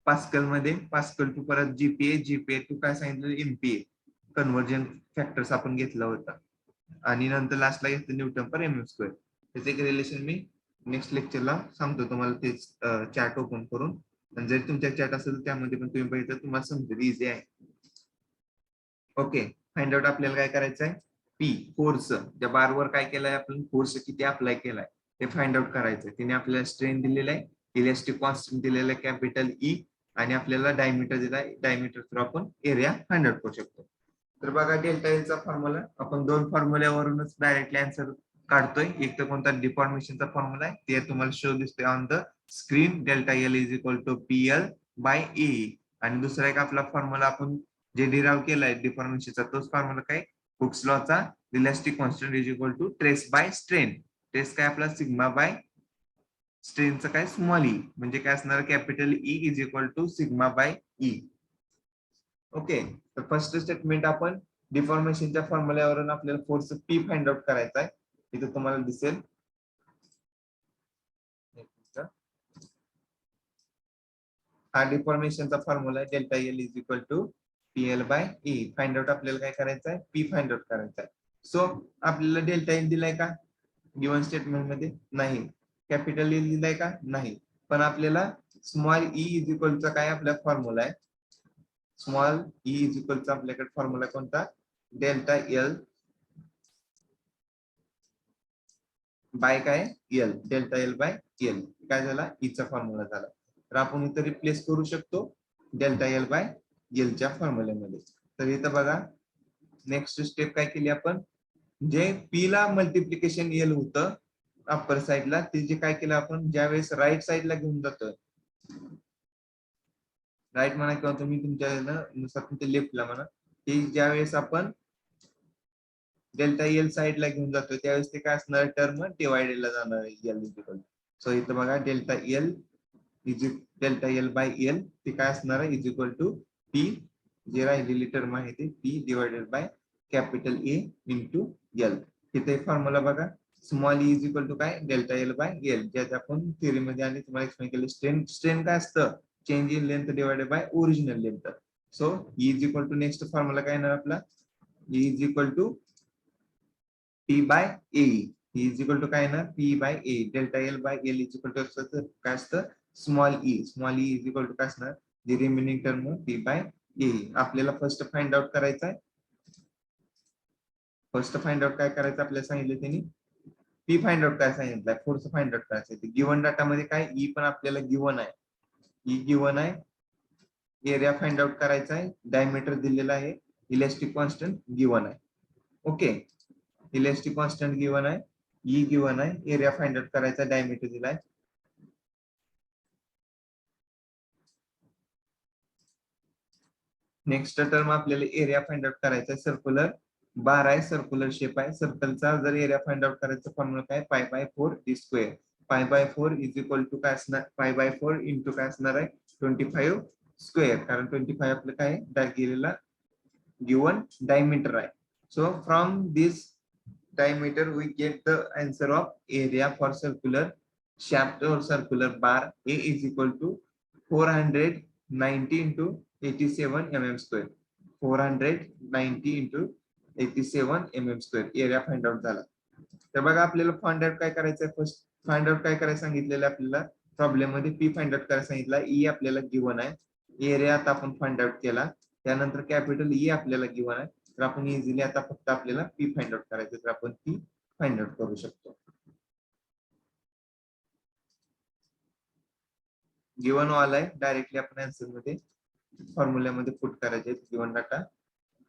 पास्कल मध्ये, पास्कल टू परत जीपीए टू काय सांगितलं एमपीए कन्वर्जन फॅक्टर्स आपण घेतला होता, आणि नंतर लास्टला घेतलं न्यूटन पर mm स्क्वेअर. त्याचे एक रिलेशन मी नेक्स्ट लेक्चरला सांगतो तुम्हाला, तेच चार्ट ओपन करून. आणि जर तुमच्या चार्ट असेल तर त्यामध्ये पण तुम्ही बघितलं तुम्हाला समजेल, इझी आहे. ओके, फाइंड आउट आपल्याला काय करायचं आहे, पी फोर्स त्या बारवर काय केलंय आपण, फोर्स किती अप्लाय केलाय ते फाइंड आउट करायचं. तिने आपल्याला स्ट्रेन दिलेला आहे, इलेस्टिक कॉन्स्टंट दिलेला आहे कॅपिटल ई, आणि आपल्याला डायमीटर दिलाय, डायमीटर थ्रू आपण एरिया फाइंड आउट करू शकतो. तर बघा डेल्टा एलचा फॉर्म्युला आपण दोन फॉर्म्युल्यावरूनच डायरेक्टली आन्सर काढतोय. एक तर कोणता डिफॉर्मेशनचा फॉर्म्युला आहे ते तुम्हाला शो दिसतोय on the screen, delta L is equal to PL by A, आणि दुसरा एक आपला फॉर्म्युला आपण जे डिराइव्ह केलाय डिफॉर्मेशनचा तोच फॉर्म्युला काय हुक्स लॉचा, elastic constant is equal to stress by strain. Stress काय आपला सिग्मा बाय स्ट्रेनचं काय स्मॉल ई, म्हणजे काय असणार capital E is equal to sigma by E. Okay, तर फर्स्ट स्टेटमेंट आपण डिफॉर्मेशनच्या फॉर्म्युल्यावरून आपल्याला फोर्स पी फाइंड आउट करायचा आहे. इथे तुम्हाला दिसेल हा डिफॉर्मेशनचा फॉर्म्युला आहे, delta L is equal to PL by E. Find out आपल्याला काय करायचं आहे, पी फाइंड आउट करायचा आहे. सो आपल्याला डेल्टा एल दिलाय का गिवन स्टेटमेंट मध्ये, नाही. कॅपिटल एल दिलाय का, नाही. पण आपल्याला स्मॉल ई इज इक्वलचा काय आपला फॉर्म्युला आहे, स्मॉल ई इज इक्वलचा आपल्याकडे फॉर्म्युला कोणता, डेल्टा एल बाय काय L, delta L by L काय झाला ईचा फॉर्म्युला झाला. तर आपण इथे रिप्लेस करू शकतो डेल्टा एल बाय एलच्या फॉर्म्युल्यामध्ये. तर इथं बघा नेक्स्ट स्टेप काय केली आपण, जे पी ला मल्टिप्लिकेशन एल होतं अप्पर साइडला, ते जे काय केलं आपण ज्यावेळेस राईट साइडला घेऊन जातोय, राईट म्हणा किंवा तुम्ही तुमच्या नुसार तुमच्या लेफ्टला म्हणा, की ज्यावेळेस आपण डेल्टा एल साइडला घेऊन जातोय त्यावेळेस ते काय असणार टर्म डिवाइडेडला जाणार एल इज इक्वल. सो इथं बघा delta L is delta L by L ते काय असणार आहे इज इक्वल टू पी, जे राहिलेली टर्म आहे ते P divided by capital A into L. इथे फॉर्म्युला बघा small E is equal to काय डेल्टा एल बाय एल, ज्यात आपण थिअरी मध्ये आणि तुम्हाला एक्सप्लेन केलं. स्ट्रेन स्ट्रेन काय असतं, change in length divided by original length. So E is equal to next formula काय येणार आपला, E is equal to P by A, is equal to काय येणार P by A, delta L by L is equal to काय असतं small E is equal to काय असणार जी remaining term P by A. आपल्याला फर्स्ट फाइंड आउट करायचं आहे, फर्स्ट फाइंड आउट काय करायचं आपल्याला सांगितलं त्यांनी, पी फाइंड आउट काय सांगितलंय, फोर्स फाइंड आउट करायचं. गिवन डाटा मध्ये काय ई पण आपल्याला गिवन आहे, ई गिवन आहे, एरिया फाइंड आउट करायचा आहे, डायमीटर दिलेला आहे, इलेस्टिक कॉन्स्टंट गिवन आहे. ओके, इलेस्टिक कॉन्स्टंट गिवन आहे, ई गिवन आहे, एरिया फाइंड आउट करायचा, डायमीटर दिलाय. नेक्स्ट टर्म आपल्याला एरिया फाइंड आउट करायचा आहे. सर्क्युलर बार आहे, सर्क्युलर शेप आहे, सर्कलचा जर एरिया फाइंड आउट करायचा फॉर्म्युला काय pi by 4 D square. Pi by 4 is equal to काय असणार, पाय बाय 4 इंटू काय असणार आहे 25 स्क्वेअर, कारण 25 आपलं काय गेलेला गिवन डायमीटर आहे. So from this diameter we get the answer of area for circular shaft or circular bar. A is equal to 490 into 87 mm square, 490 into 87 mm square area find out झाला. तर बघा आपल्याला find out काय करायचं आहे, first find out काय करायचं सांगितलेलं आपल्याला प्रॉब्लेम मध्ये, पी फाइंड आउट करायला सांगितला, ई आपल्याला गिवन आहे, एरिया आता आपण फाइंड आउट केला, त्यानंतर कॅपिटल ई आपल्याला गिवन आहे. तर आपण इझिली आता फक्त आपल्याला पी फाइंड आउट करायचं, तर आपण पी फाइंड आउट करू शकतो. गिवन वाला आहे, डायरेक्टली आपण आन्सर मध्ये फॉर्म्युल्यामध्ये पुट करायचे गिवन डाटा.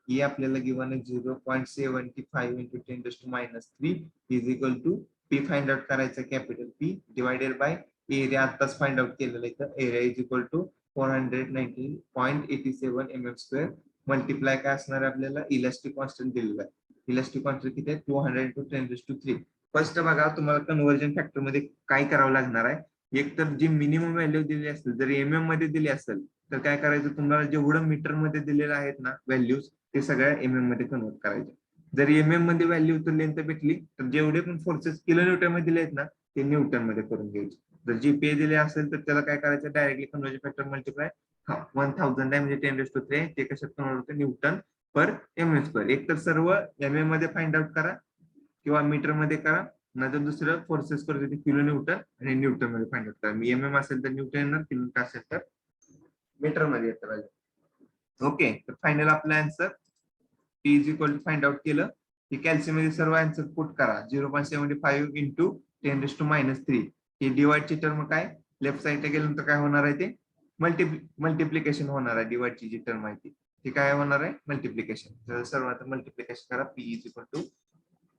ई आपल्याला गिवन आहे 0.75 into 10⁻³ is equal to P find out करायचं capital P divided by area आताच फाइंड आउट केलेलं आहे, तर area is equal to 490.87 mm square multiply काय असणार आपल्याला इलास्टिक कॉन्स्टंट दिलेला आहे, इलास्टिक कॉन्स्टंट किती आहे 200 into 10⁻³ फर्स्ट बघा तुम्हाला कन्वर्जन फॅक्टर मध्ये काय करावं लागणार आहे, एक तर जी मिनिमम व्हॅल्यू दिली असेल, जर MM मध्ये दिली असेल तर काय करायचं, तुम्हाला जेवढं मीटर मध्ये दिलेलं आहेत ना व्हॅल्यूज, ते सगळ्या MM मध्ये कन्वर्ट करायचे. जर MM मध्ये व्हॅल्यू तर लेंथ भेटली तर जेवढे पण फोर्सेस किलोन्यूटन मध्ये दिले आहेत ना ते न्यूटन मध्ये करून घ्यायचे. जर GPa दिले असेल तर त्याला काय करायचं, डायरेक्टली कन्वर्जन फॅक्टर मल्टिप्लाय 1000 आहे म्हणजे 10⁻³ ते कशात कन्वर्ट होते, न्यूटन पर MM². एक तर सर्व MM मध्ये फाइंड आउट करा किंवा मीटर मध्ये करा, नाहीतर दुसरं फोर्सेस करतो ते किलो न्यूटन आणि न्यूटन मध्ये फाइंड आउट करा. MM असेल तर न्यूटन येणार, किलो असेल तर मीटर मध्ये येतं पाहिजे. ओके, तर फायनल आपला answer P is equal to find out केलं की कॅल्शियम मध्ये सर्व आन्सर पुट करा. 0.75 इंटू 10⁻³ ही डिवाइडची टर्म काय, लेफ्ट साइडला गेल्यानंतर काय होणार आहे, ते मल्टिप्लिकेशन होणार आहे. डिवाइडची जी टर्म आहे ती काय होणार आहे, मल्टिप्लिकेशन. तर सर्वात मल्टिप्लिकेशन करा. P is equal to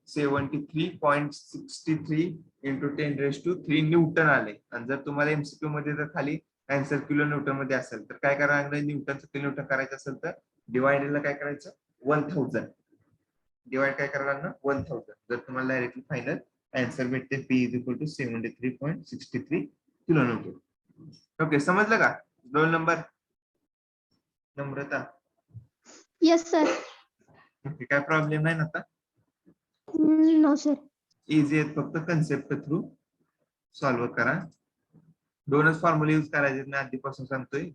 73.63 into 10⁻³ newton आले. आणि जर तुम्हाला MCQ मध्ये जर खाली आन्सर किलो न्यूटन मध्ये असेल तर काय करा, न्यूटनचं किलो न्यूटन करायचं असेल तर डिवाइडला काय करायचं, 1000 डिवाइड काय करायला लागणार, 1000. जर तुम्हाला डायरेक्टली फायनल आन्सर भेटते P is equal to 73.63 kilo newton. Okay, समजलं का? Roll number Namrata. Yes sir. Okay, काय प्रॉब्लेम नाही ना आता? No sir. इझी आहेत, फक्त कन्सेप्ट थ्रू सॉल्व्ह करा. दोनच फॉर्म्युला यूज करायचे, मी आधीपासून सांगतोय.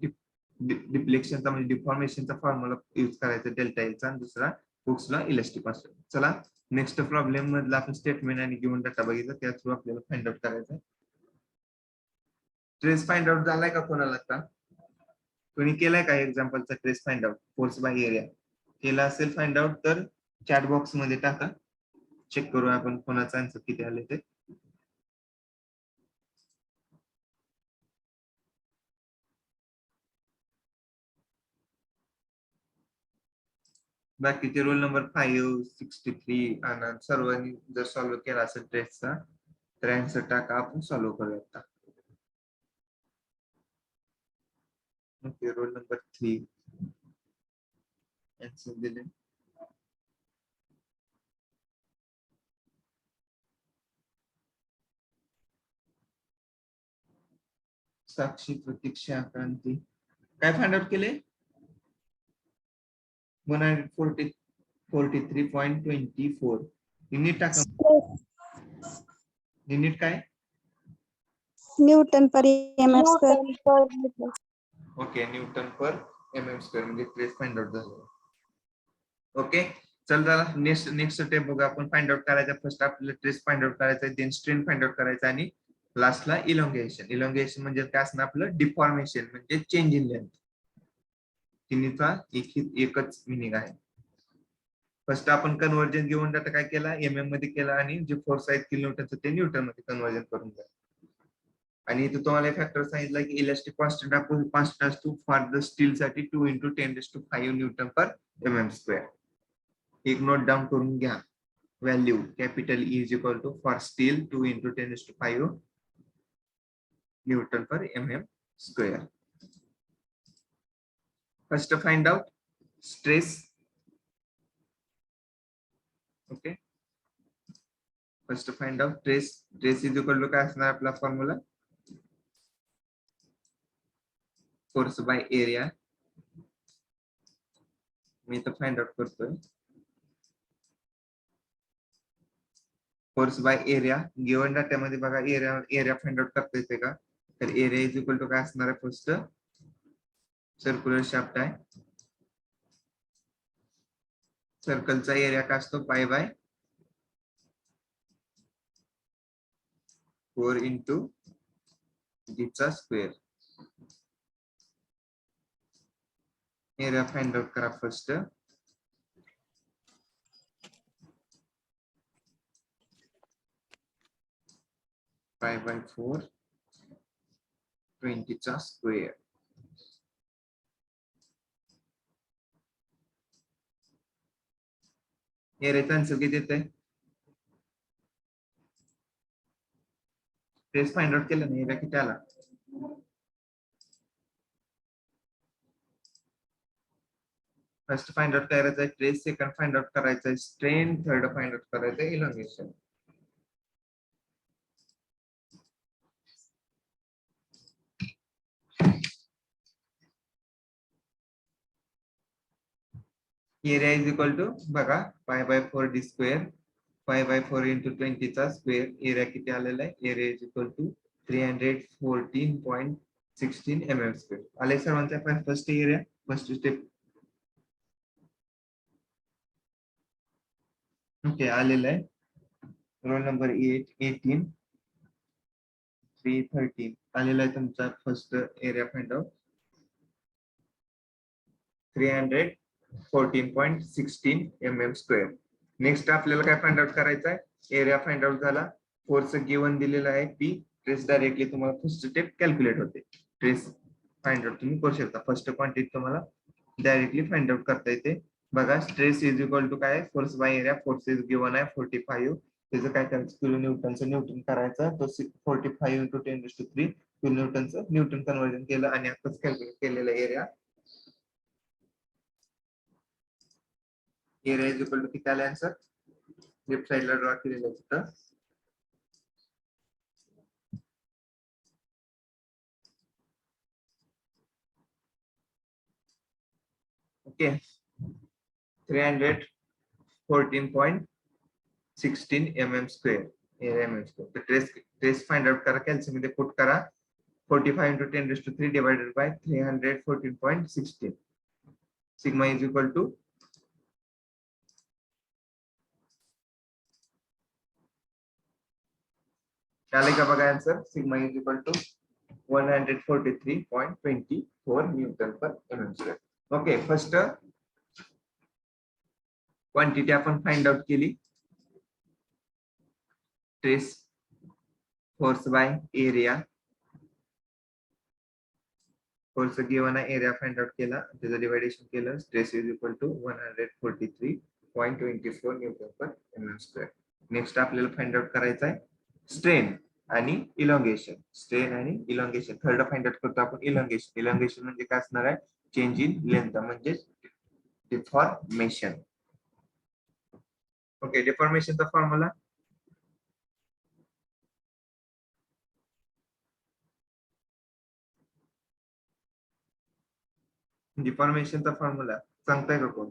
डिफ्लेक्शनचा म्हणजे डिफॉर्मेशनचा फॉर्म्युला यूज करायचा डेल्टा एलचा, आणि दुसरा हुक्सला इलास्टिक पासून. चला नेक्स्ट प्रॉब्लेम मधला आपण स्टेटमेंट आणि गिव्हन डाटा बघितला, त्या थ्रू आपल्याला फाइंड आउट करायचं. ट्रेस फाइंड आउट झालाय का कोणाला? आता कोणी केलाय का एक्झाम्पलचा stress find out, force by area केला असेल फाइंड आउट तर चॅट बॉक्स मध्ये टाका, चेक करू आपण कोणाचा आन्सर किती आले ते. बाकीचे रोल नंबर 5, 63 आणि सर्वांनी जर सॉल्व्ह केला असेल ट्रेसचा तर आन्सर टाका, आपण सॉल्व्ह करूया. ओके, रोल नंबर 3 आन्सर दिले. साक्षी, प्रतीक्षा, क्रांती काय फाइंड आउट केले? 143.24 युनिट टाका. युनिट काय? Newton per MM². Okay, Newton per MM² म्हणजे ट्रेस फाइंड आउट झालं. ओके, चल चला नेक्स्ट स्टेप बघा. आपण फाइंड आउट करायचा, फर्स्ट आपल्याला ट्रेस फाइंड आउट करायचा, देन स्ट्रेन फाइंड आउट करायचा, आणि लास्टला इलॉंगेशन. इलॉंगेशन म्हणजे काय असणार आपलं, डिफॉर्मेशन म्हणजे चेंज इन लेंथ. तिन्हीचा एकच मिनिंग आहे. फर्स्ट आपण कन्वर्जन घेऊन डाटा काय केला, MM मध्ये केला, आणि जे फोर्स आहेत किलोमीटरचं ते न्यूटन मध्ये कन्वर्जन करून द्या. आणि इथे तुम्हाला फॅक्टर सांगितलं की इलास्टिक कॉन्स्टंट आपण कॉन्स्टंट असतो फॉर द स्टील साठी 2 इंटू 10⁵ न्यूटन पर MM². एक नोट डाउन करून घ्या value. Capital E is equal to for steel 2 into 10⁵ newton per MM². First find out stress. Okay, first find out stress. Stress is equal to काय असणार आपला formula, force by area. मी इथं find out करतोय force by area. Given डाटामध्ये बघा area find out करता येते का, तर एरिया इज इक्वल टू काय असणार आहे, फर्स्ट सर्क्युलर शाफ्ट आहे, सर्कलचा एरिया काय असतो, पाय बाय 4 इंटू चा स्क्वेअर. एरिया फाइंड आउट करा फर्स्ट. पाय बाय 4 20 चा स्क्वेअर. एरियाचा आन्सर किती येते, ट्रेस फाइंड आउट केलं ना, एरिया किती आला, फर्स्ट फाइंड आउट करायचा आहे ट्रेस, सेकंड फाइंड आउट करायचा आहे स्ट्रेन, थर्ड फाइंड आउट करायचं आहे elongation. Area is equal to बघा π/4d स्क्वेअर 5/4 इंटू 20 चा स्क्वेअर एरिया किती आलेला आहे area is equal to 314.16 mm square आले सर्वांचा first area first step okay आलेला आहे रोल नंबर 18 313 आलेला आहे तुमचा first area find out 314.16 mm square next आपल्याला काय फाइंड आउट करायचं आहे एरिया फाइंड आउट झाला फोर्स गिवन दिलेला आहे पी ट्रेस डायरेक्टली तुम्हाला फर्स्ट स्टेप कॅल्क्युलेट होते ट्रेस फाइंड आउट तुम्ही करू शकता फर्स्ट क्वांटिटी तुम्हाला डायरेक्टली फाइंड आउट करता येते बघा स्ट्रेस इज इक्वल टू काय force by area force is given आहे 45 त्याचं काय करायचं किलो न्यूटनचं न्यूटन करायचं तो 45 इंटू 10⁻³ किलो न्यूटनचं न्यूटन कन्वर्जन केलं आणि आताच कॅल्क्युलेट केलेला area area is equal to किती आले आन्सर लेफ्ट साइडला ड्रॉ केलेलं आहे तिथं okay 314.16 mm square area mm square तर ट्रेस फाइंड आउट करा कॅल्सी मध्ये पुट करा 45 into 10⁻³ divided by 314.16 sigma is equal to आले का बघा answer sigma is equal to 143.24 newton per mm square okay first quantity आपण फाइंड आउट केली stress force by area force given आहे एरिया फाइंड आउट केला त्याचं डिवायडेशन केलं stress is equal to 143.24 newton per mm square next आपल्याला find out करायचं आहे स्ट्रेन आणि इलॉंगेशन स्ट्रेन आणि इलॉंगेशन थर्ड फाइंड आउट करतो आपण इलॉंगेशन इलॉंगेशन म्हणजे काय असणार आहे चेंज इन लेंथ म्हणजे डिफॉर्मेशन ओके डिफॉर्मेशनचा फॉर्म्युला डिफॉर्मेशनचा फॉर्म्युला सांगताय का कोण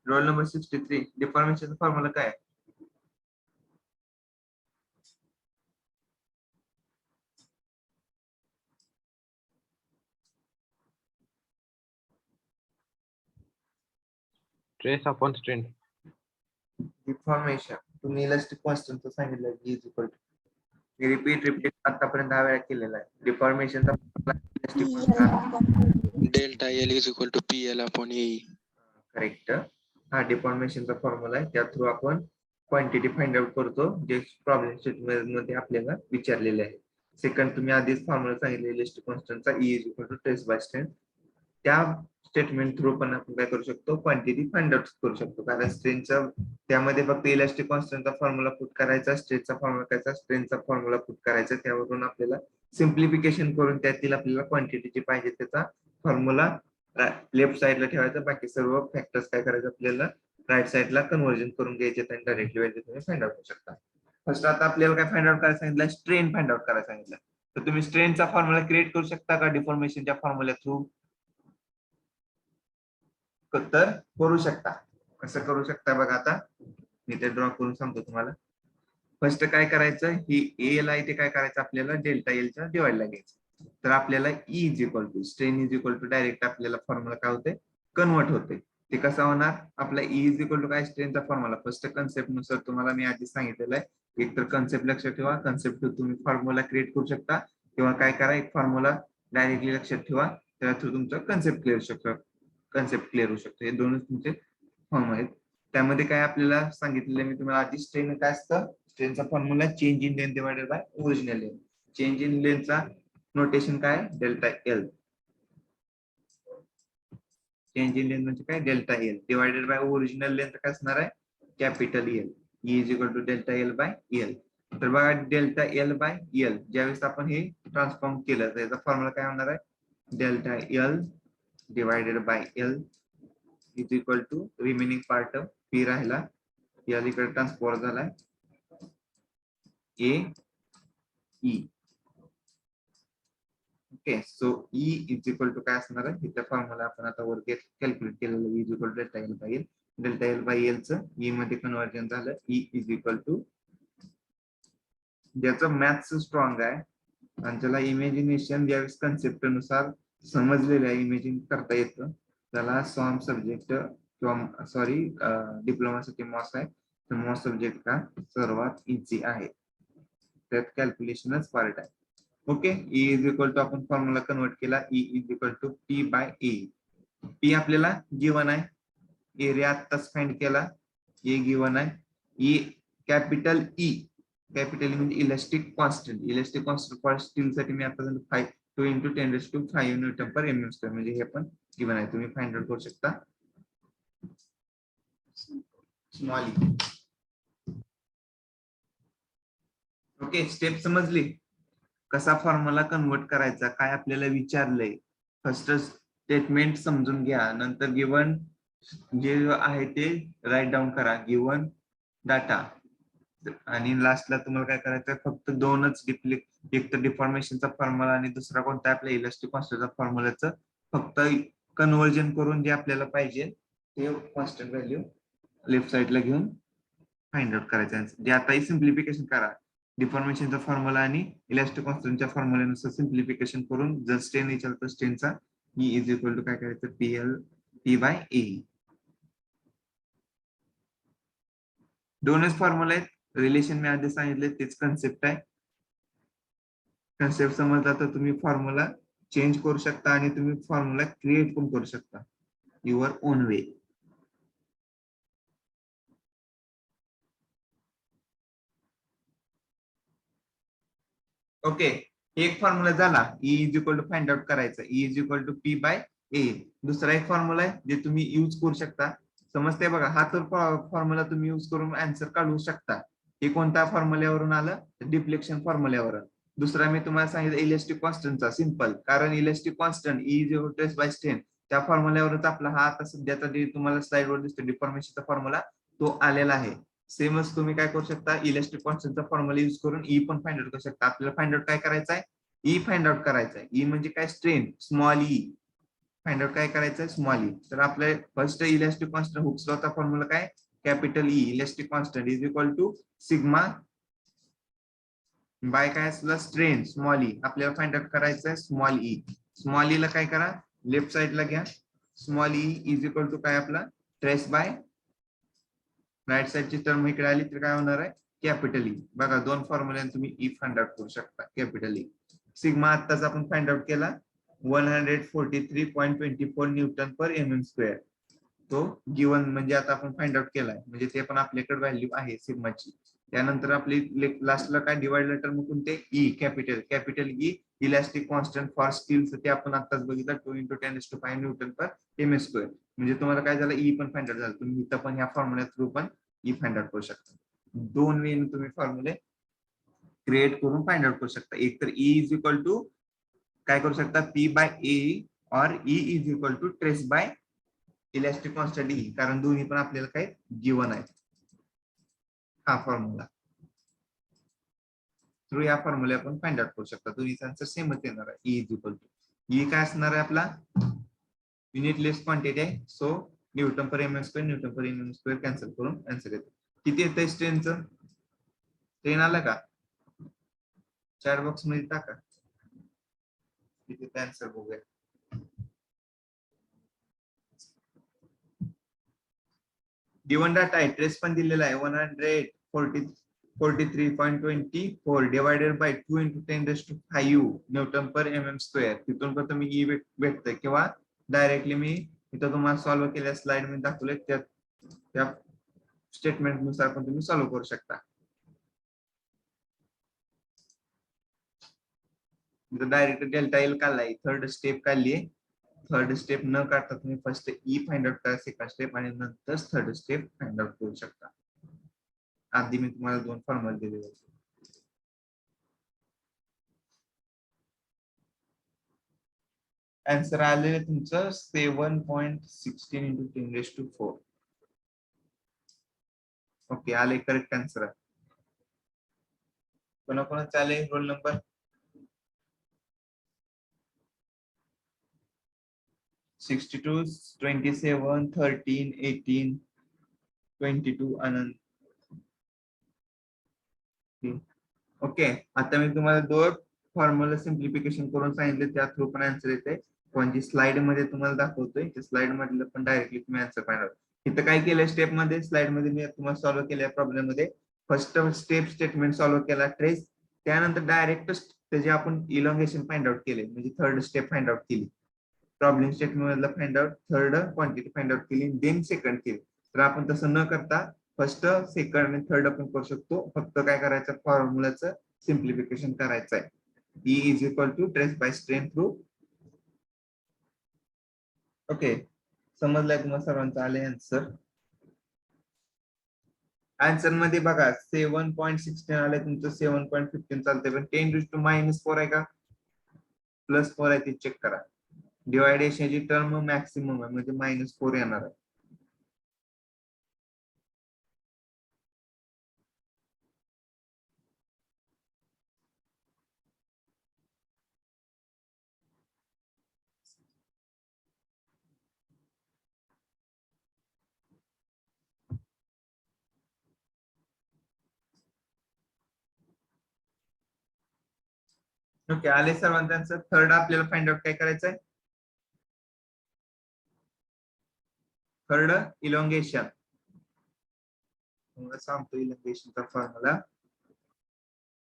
रोल नंबर 63 डिफॉर्मेशनचा फॉर्म्युला काय ट्रेस अपॉन स्ट्रेन डिफॉर्मेशन तुम्ही इलास्टिक कॉन्स्टंटचं सांगितलं की इज इक्वल टू रिपीट आतापर्यंत 10 वेळा केलेला आहे डिफॉर्मेशनचा delta L is equal to PL upon A correct हा डिफॉर्मेशनचा फॉर्म्युला आहे त्या थ्रू आपण क्वांटिटी फाइंड आउट करतो जे प्रॉब्लेम स्टेटमेंट मध्ये आपल्याला विचारलेले आहे सेकंड तुम्ही आधीच फॉर्म्युला सांगितले इलास्टिक कॉन्स्टंटचा E is equal to stress by strain त्या स्टेटमेंट थ्रू पण आपण काय करू शकतो क्वांटिटी फाइंड आउट करू शकतो कारण स्ट्रेनचा त्यामध्ये फक्त इलास्टिक कॉन्स्टंटचा फॉर्म्युला पुट करायचा स्ट्रेसचा फॉर्म्युला करायचा स्ट्रेनचा फॉर्म्युला पुट करायचा त्यावरून आपल्याला सिम्प्लिफिकेशन करून त्यातील आपल्याला क्वांटिटी जी पाहिजे त्याचा फॉर्म्युला लेफ्ट साइडला ठेवायचा बाकी सर्व फॅक्टर्स काय करायचं आपल्याला राईट साइडला कन्वर्जन करून घ्यायचे आणि डायरेक्टली व्हॅल्यू तुम्ही फाइंड आउट करू शकता फर्स्ट आता आपल्याला काय फाइंड आउट करायला सांगितलं स्ट्रेन फाइंड आउट करायला सांगितलं तर तुम्ही स्ट्रेनचा फॉर्म्युला क्रिएट करू शकता का डिफॉर्मेशनच्या फॉर्म्युला थ्रू तर करू शकता कसं करू शकता बघा आता मी ते ड्रॉ करून सांगतो तुम्हाला फर्स्ट काय करायचं ही एल आहे ते काय करायचं आपल्याला डेल्टा एल च्या डिवाइडला घ्यायचं तर आपल्याला E is equal to strain is equal to direct आपल्याला फॉर्म्युला काय होते कन्वर्ट होते ते कसं होणार आपला ई इज इक्वल टू काय स्ट्रेनचा फॉर्म्युला फर्स्ट कन्सेप्ट नुसार तुम्हाला मी आधी सांगितलेलं आहे एक तर कन्सेप्ट लक्षात ठेवा कन्सेप्ट तुम्ही फॉर्म्युला क्रिएट करू शकता किंवा काय करा एक फॉर्म्युला डायरेक्टली लक्षात ठेवा त्या थ्रू तुमचा कन्सेप्ट क्लिअर होऊ शकतो हे दोनच तुमचे फॉर्म आहेत त्यामध्ये काय आपल्याला सांगितलेलं मी तुम्हाला आधी स्ट्रेन काय असतं स्ट्रेनचा formula change in length divided by original length change in लेंथचा नोटेशन काय delta L change in length म्हणजे काय delta L divided by original length काय असणार आहे capital L E is equal to delta L by L तर बघा delta L by L ज्यावेळेस आपण हे ट्रान्सफॉर्म केलं तर याचा फॉर्म्युला काय होणार आहे delta L divided by L is equal to remaining part P राहिला एल इकडे ट्रान्सफॉर्म झालाय A E. Okay, so E is equal to काय असणार आहे, इथं फॉर्म्युला आपण आता वर कॅल्क्युलेट केलेलं E is equal to delta L by L. Delta L by L चं ई मध्ये कन्वर्जन झालं, ई इज इक्वल टू, ज्याचं मॅथ्स स्ट्रॉंग आहे आणि त्याला इमॅजिनेशन ज्यावेळेस कन्सेप्ट नुसार समजलेलं आहे, इमेजिन करता येतं, त्याला सॉम सब्जेक्ट किंवा सॉरी डिप्लोमासाठी मॉस आहे, तर मॉस सब्जेक्ट हा सर्वात इझी आहे, त्यात कॅल्क्युलेशनच पार्ट आहे. Okay, E is equal to आपण फॉर्म्युला कन्वर्ट केला, E is equal to P by A. P आपल्याला गिवन आहे, एरिया आत्ताच फाइंड केला, ए गिवन आहे, ई कॅपिटल ई, कॅपिटल म्हणजे elastic constant, elastic constant for steel साठी मी आता 2 into 10⁵ newton per mm square, म्हणजे हे पण गिवन आहे, तुम्ही फाइंड आउट करू शकता. Small E. ओके, स्टेप समजली, कसा फॉर्म्युला कन्वर्ट करायचा, काय आपल्याला विचारलंय, फर्स्ट स्टेटमेंट समजून घ्या, नंतर गिवन जे आहे ते राईट डाऊन करा, गिवन डाटा, आणि लास्टला तुम्हाला काय करायचं, फक्त दोनच एक तर डिफॉर्मेशनचा फॉर्म्युला आणि दुसरा कोणता आपल्या इलेस्टिक कॉन्स्टंटचा फॉर्म्युलाचं फक्त कन्वर्जन करून जे आपल्याला पाहिजे ते कॉन्स्टंट व्हॅल्यू लेफ्ट साइडला घेऊन फाइंड आउट करायचं. जे आता सिम्प्लिफिकेशन करा, डिफॉर्मेशनचा फॉर्म्युला आणि इलेस्टिक कॉन्स्टंटच्या फॉर्म्युल्यानुसार सिम्प्लिफिकेशन करून जर स्ट्रेन विचारलं तर स्ट्रेनचा ई इज इक्वल टू काय करायचं, पी बाय ए. दोनच फॉर्म्युला आहेत, रिलेशन मी आधी सांगितले तेच कन्सेप्ट आहे. कन्सेप्ट समजला तर तुम्ही फॉर्म्युला चेंज करू शकता आणि तुम्ही फॉर्म्युला क्रिएट पण करू शकता युअर ओन वे. ओके, एक फॉर्म्युला झाला, E is equal to find out करायचं, E is equal to P by A. दुसरा एक फॉर्म्युला आहे जे तुम्ही यूज करू शकता, समजते बघा, हा तर फॉर्म्युला तुम्ही यूज करून आन्सर काढू शकता. हे कोणत्या फॉर्म्युल्यावरून आलं, डिफ्लेक्शन फॉर्म्युल्यावरून. दुसरा मी तुम्हाला सांगितलं इलेस्टिक कॉन्स्टंटचा, सिंपल, कारण elastic constant E is equal to by strain, त्या फॉर्म्युल्यावरच आपला हा आता सध्याचा जे तुम्हाला स्लाइडवर दिसतो डिफॉर्मेशनचा फॉर्म्युला तो आलेला आहे. सेमच तुम्ही काय करू शकता, इलेस्टिक कॉन्स्टंटचा फॉर्म्युला यूज करून ई पण फाइंड आउट करू शकता. आपल्याला फाइंड आउट काय करायचं आहे, ई फाइंड आउट करायचं आहे. ई म्हणजे काय, strain, small E find out काय करायचं आहे, स्मॉल ई. तर आपल्या फर्स्ट इलेस्टिक कॉन्स्टंट हुक्स लॉचा फॉर्म्युला काय, capital E elastic constant is equal to sigma by काय असलं, स्ट्रेन स्मॉल ई. आपल्याला फाइंड आउट करायचं आहे स्मॉल ई. स्मॉल ई ला काय करा, लेफ्ट साइडला घ्या, small E is equal to काय आपला ट्रेस बाय राईट साइडची टर्म इकडे आली तर काय होणार आहे, कॅपिटल ई. बघा, दोन फॉर्म्युल्याने तुम्ही ई फाइंड आउट करू शकता, कॅपिटल ई. सिग्मा आत्ताच आपण फाइंड आउट केला 143.24 न्यूटन पर mm स्क्वेअर, तो गिवन म्हणजे आता आपण फाइंड आउट केलाय, म्हणजे ते पण आपल्याकडे व्हॅल्यू आहे सिग्माची. त्यानंतर आपली लास्टला काय डिवाइडर टर्म कोणते, E capital E elastic constant for steel, ते आपण आताच बघितलं 2 into 10⁵ newton per mm square. म्हणजे तुम्हाला काय झालं, ई पण फाइंड आउट झालं. तुम्ही इथं पण ह्या फॉर्म्युला थ्रू पण ई फाइंड आउट करू शकता. दोन वे तुम्ही फॉर्म्युले क्रिएट करून फाइंड आउट करू शकता. एक तर ई इज इक्वल टू काय करू शकता, पी बाय ए, और E is equal to stress by elastic constant E, कारण दोन्ही पण आपल्याला काय गिवन आहे. हा फॉर्म्युला थ्रू या फॉर्म्युला आपण फाइंड आउट करू शकता. दोन्हीचा आन्सर सेमच येणार आहे, E is equal to. E काय असणार आहे आपला, युनिटलेस क्वांटिटी आहे, so newton per mm square cancel करून आन्सर येतो. किती येतं स्ट्रेनचं, स्ट्रेन आलं का, चॅट बॉक्स मध्ये टाका, किती आन्सर बघूया. गिवन डाटा आहे, ट्रेस पण दिलेला आहे 143.24 divided by 2 into 10⁵ newton per mm square. तिथून पण तुम्ही ई भेटतंय, किंवा डायरेक्टली मी इथं तुम्हाला सॉल्व्ह केल्या स्लाइड मध्ये दाखवले त्या स्टेटमेंट नुसार पण तुम्ही सॉल्व्ह करू शकता. डायरेक्ट डेल्टा एल काढलाय, थर्ड स्टेप काढली. थर्ड स्टेप न काढता तुम्ही फर्स्ट ई फाइंड आउट करा, सेकंड स्टेप, आणि नंतर थर्ड स्टेप फाइंड आउट करू शकता. आधी मी तुम्हाला दोन फॉर्म्युला दिलेले. आन्सर आलेले तुमचं 7.16 into 10⁴. ओके, आले करेक्ट आन्सर. कोणाकोणाचा आले रोल नंबर? सिक्स्टी टू, 27, 13, 18, 22 आनंद. ओके, आता मी तुम्हाला दोन फॉर्म्युला सिम्प्लिफिकेशन करून सांगितले, त्या थ्रू पण आन्सर येते. पण जी स्लाइड मध्ये तुम्हाला दाखवतोय त्या स्लाइड मधलं पण डायरेक्टली तुम्ही आन्सर पाहिजे. इथं काय केलं स्टेप मध्ये, स्लाइड मध्ये मी तुम्हाला सॉल्व्ह केल्या प्रॉब्लेम मध्ये फर्स्ट स्टेटमेंट सॉल्व्ह केला ट्रेस, त्यानंतर डायरेक्ट त्याचे आपण इलॉंगेशन फाइंड आउट केले, म्हणजे थर्ड स्टेप फाइंड आउट केली. प्रॉब्लेम स्टेटमेंट मधलं find out, third quantity find out केली, देन सेकंड केली. तर आपण तसं न करता फर्स्ट, सेकंड आणि थर्ड आपण करू शकतो. फक्त काय करायचं, फॉर्म्युलाचं सिम्प्लिफिकेशन करायचं आहे. E is equal to stress by strain through. Okay, समजलंय तुम्हाला सर्वांचं? आले आन्सर? आन्सर मध्ये बघा 7.16 आले तुमचं, 7.15 चालतंय, पण 10⁻⁻4 आहे का +4 आहे ते चेक करा. डिवायडेशनची टर्म मॅक्सिमम आहे म्हणजे -4 येणार आहे. ओके, आले सर्वांचं आन्सर? थर्ड आपल्याला फाइंड आउट काय करायचंय? Third elongation. तुम्हाला सांगतो इलॉंगेशनचा फॉर्म्युला.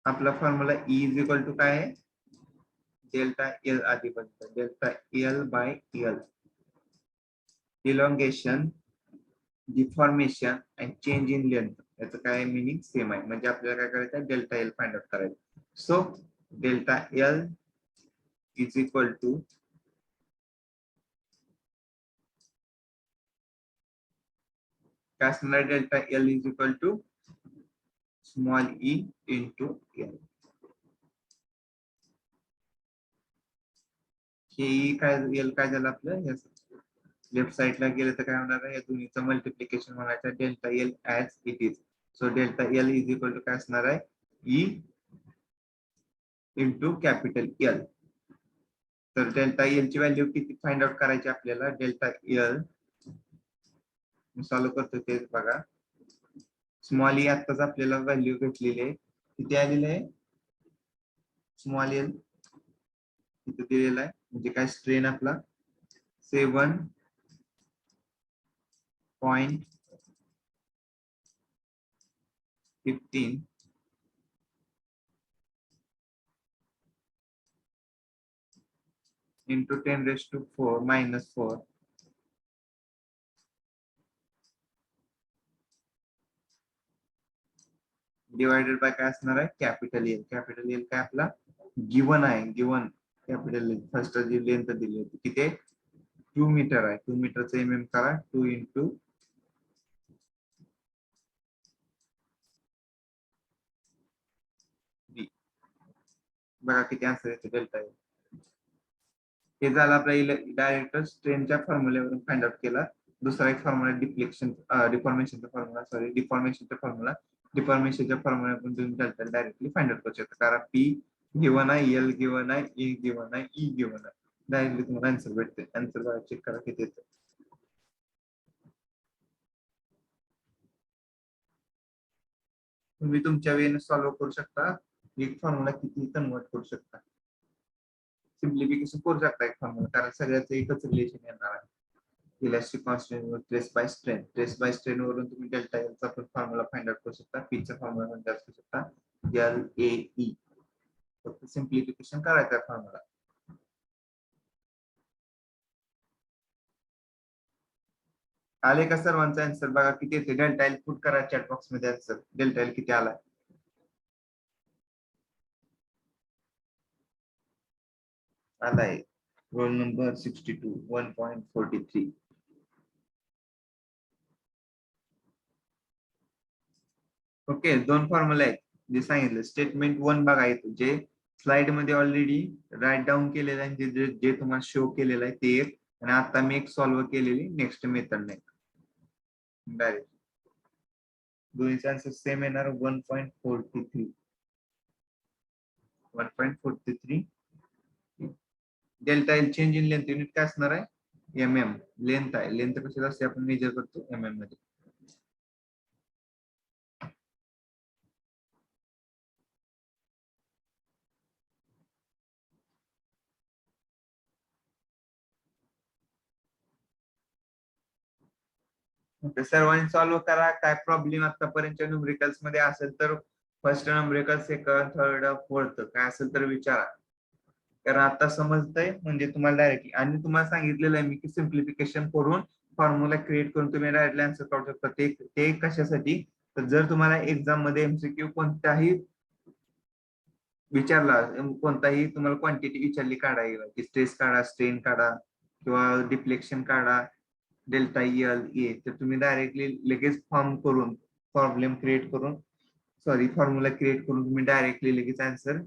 आपला formula E is equal to काय आहे? डेल्टा एल आधी बनतं, delta L by L. Elongation, deformation आणि चेंज इन लेंथ याचं काय मिनिंग सेम आहे, म्हणजे आपल्याला काय करायचं, डेल्टा एल फाइंड आउट करायचं. So delta L is equal to काय असणार? Delta L is equal to small E into L. हे ई काय, एल काय झालं आपलं, लेफ्ट साइडला गेलं तर काय होणार आहे, या दोन्हीचं मल्टिप्लिकेशन म्हणायचं, delta L as it is. So delta L is equal to काय असणार आहे, ई इंटू कॅपिटल एल. तर डेल्टा एल ची व्हॅल्यू किती फाइंड आउट करायची आपल्याला? डेल्टा एल मी सॉल्व्ह करतो ते बघा. स्मॉल ई आत्ताच आपल्याला व्हॅल्यू भेटलेली आहे, किती आलेली आहे? स्मॉल एल इथे दिलेला आहे, म्हणजे काय स्ट्रेन आपला 7.15 into 10⁻⁴ -4 डिवायडेड बाय काय असणार आहे, कॅपिटल एल. कॅपिटल एल काय आपला गिवन आहे, गिवन कॅपिटल एल फर्स्ट जी लेंथ दिली होती किती, 2 मीटर आहे. 2 मीटरचं MM करा, 2 इंटू बी. बघा किती आन्सर येते डेल्टा एल. हे झालं आपल्या डायरेक्ट स्ट्रेनच्या फॉर्म्युल्यावरून फाइंड आउट केला. दुसरा एक फॉर्म्युला डिफॉर्मेशनचा फॉर्म्युला, सॉरी डिफॉर्मेशनचा फॉर्म्युला. डिफॉर्मेशनच्या फॉर्म्युल्यातून तुम्ही डेल्टा डायरेक्टली फाइंड आउट करू शकता, कारण पी गिवन आहे, एल गिवन आहे, ए गिवन आहे, ई गिवन आहे. डायरेक्टली तुम्हाला आन्सर भेटते. आन्सर चेक करा किती येतं. तुम्ही तुमच्या वेळेने सॉल्व्ह करू शकता. एक फॉर्म्युला किती कन्वर्ट करू शकता, सिम्प्लिफिकेशन करू शकता एक फॉर्म्युला, कारण सगळ्याच एकच रिलेशन येणार आहे. Elastic constant stress by strain, trace by strain वरून तुम्ही डेल्टा एल चा पण फॉर्म्युला फाइंड आउट करू शकता, पी चा फॉर्म्युला फाइंड आउट करू शकता, एल ए ई. फक्त सिम्प्लिफिकेशन करायचं फॉर्म्युला. आले का सर्वांचा आन्सर? बघा किती येते. डेल्टा एल पुट करा चॅट बॉक्स मध्ये आन्सर, डेल्टा एल किती आलाय. आलाय रोल नंबर 62, 1.43. ओके, दोन फॉर्म्युला आहेत जे सांगितलं. स्टेटमेंट 1 बघा येतो, जे स्लाइड मध्ये ऑलरेडी राईट डाऊन केलेलं आहे, जे तुम्हाला शो केलेलं आहे ते एक, आणि आता मी एक सॉल्व्ह केलेली नेक्स्ट मेथड नाही डायरेक्ट. दोन्हीचे आन्सर सेम येणार, 1.43. 1.43. Delta L change in length unit काय असणार आहे एम लेंथ आहे. लेंथ कशात असते आपण मेजर करतो एम मध्ये. सर्वांनी सॉल्व्ह करा. काय प्रॉब्लेम आतापर्यंतच्या न्यूमरिकल्स मध्ये असेल तर first numerical, second, third, fourth काय असेल तर विचारा. कारण आता समजतंय म्हणजे तुम्हाला डायरेक्टली. आणि तुम्हाला सांगितलेलं आहे मी की सिम्प्लिफिकेशन करून फॉर्म्युला क्रिएट करून तुम्ही डायरेक्टली आन्सर काढू शकता. ते कशासाठी तर जर तुम्हाला एक्झाम मध्ये एमसीक्यू कोणताही विचारला, कोणताही तुम्हाला क्वांटिटी विचारली काढायला की स्ट्रेस काढा, स्ट्रेन काढा किंवा डिफ्लेक्शन काढा, डेल्टा एल ए, तर तुम्ही डायरेक्टली लगेच फॉर्म्युला क्रिएट करून तुम्ही डायरेक्टली लगेच आन्सर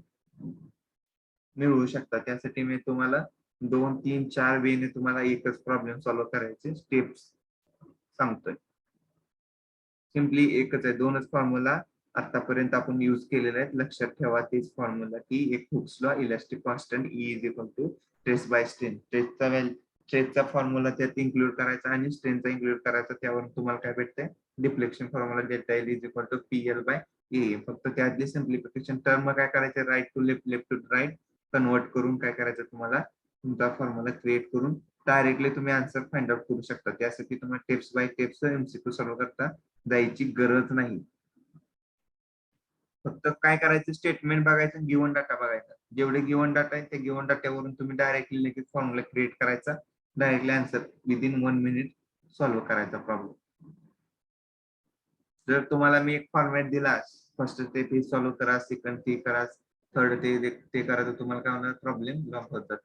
मिळवू शकता. त्यासाठी मी तुम्हाला 2, 3, 4 वेने तुम्हाला एकच प्रॉब्लेम सॉल्व्ह करायचे स्टेप्स सांगतोय. सिम्पली एकच आहे, 2च फॉर्म्युला आतापर्यंत आपण युज केलेले आहेत. लक्षात ठेवा तेच फॉर्म्युला की एक Hooke's law, elastic constant E is equal to stress by strain. स्ट्रेसचा फॉर्म्युला त्यात इन्क्लूड करायचा आणि स्ट्रेनचा इन्क्लूड करायचा. त्यावरून तुम्हाला काय भेटतंय deflection formula delta L is equal to PL by A. फक्त त्यातली सिम्प्लिफिकेशन टर्म काय करायचे, right to left, left to right convert करून काय करायचं तुम्हाला तुमचा फॉर्म्युला क्रिएट करून डायरेक्टली तुम्ही आन्सर फाइंड आउट करू शकता. त्यासाठी तुम्हाला steps bye tapes MCQ solve करता जायची गरज नाही. फक्त काय करायचं स्टेटमेंट बघायचं, गिवन डाटा बघायचा. जेवढे गिवन डाटा आहे त्या गिवन डाटावरून तुम्ही डायरेक्टली लगेच फॉर्म्युला क्रिएट करायचा, directly answer within 1 minute solve करायचा प्रॉब्लेम. जर तुम्हाला मी एक फॉर्मॅट दिला, फर्स्ट ते सॉल्व्ह करा, सेकंड ते करा, थर्ड ते करा, तर तुम्हाला काय होणार प्रॉब्लेम लॉक होतात.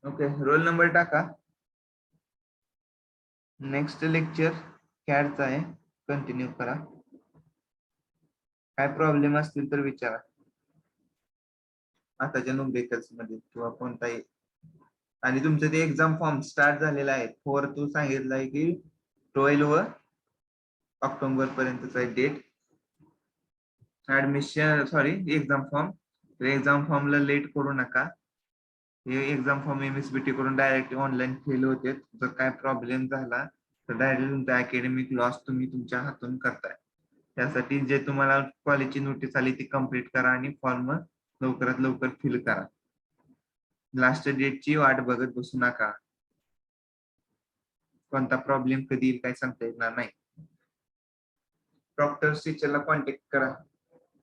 ओके, रोल नंबर टाका. नेक्स्ट लेक्चर कॅडचा आहे, कंटिन्यू करा. काय प्रॉब्लेम असतील तर विचारा आताच्या न्यूमरिकल्स मध्ये किंवा कोणताही. आणि तुमचं ते एक्झाम फॉर्म स्टार्ट झालेला आहे. 4 तू सांगितलंय की 12 ऑक्टोबर पर्यंतचा डेट. ऍडमिशन एक्झाम फॉर्मला लेट करू नका. हे एक्झाम फॉर्म MSBT करून डायरेक्ट ऑनलाईन फेल होते. जर काय प्रॉब्लेम झाला तर डायरेक्ट तुमचा अकॅडमिक लॉस तुम्ही तुमच्या हातून करताय. त्यासाठी जे तुम्हाला कॉलेजची नोटीस आली ती कम्प्लीट करा आणि फॉर्म लवकरात लवकर फिल करा. लास्ट डेटची वाट बघत बसू नका. कोणता प्रॉब्लेम कधी येईल काय सांगता येणार नाही. डॉक्टर टीचरला कॉन्टॅक्ट करा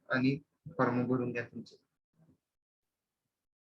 आणि फॉर्म भरून घ्या तुमचे.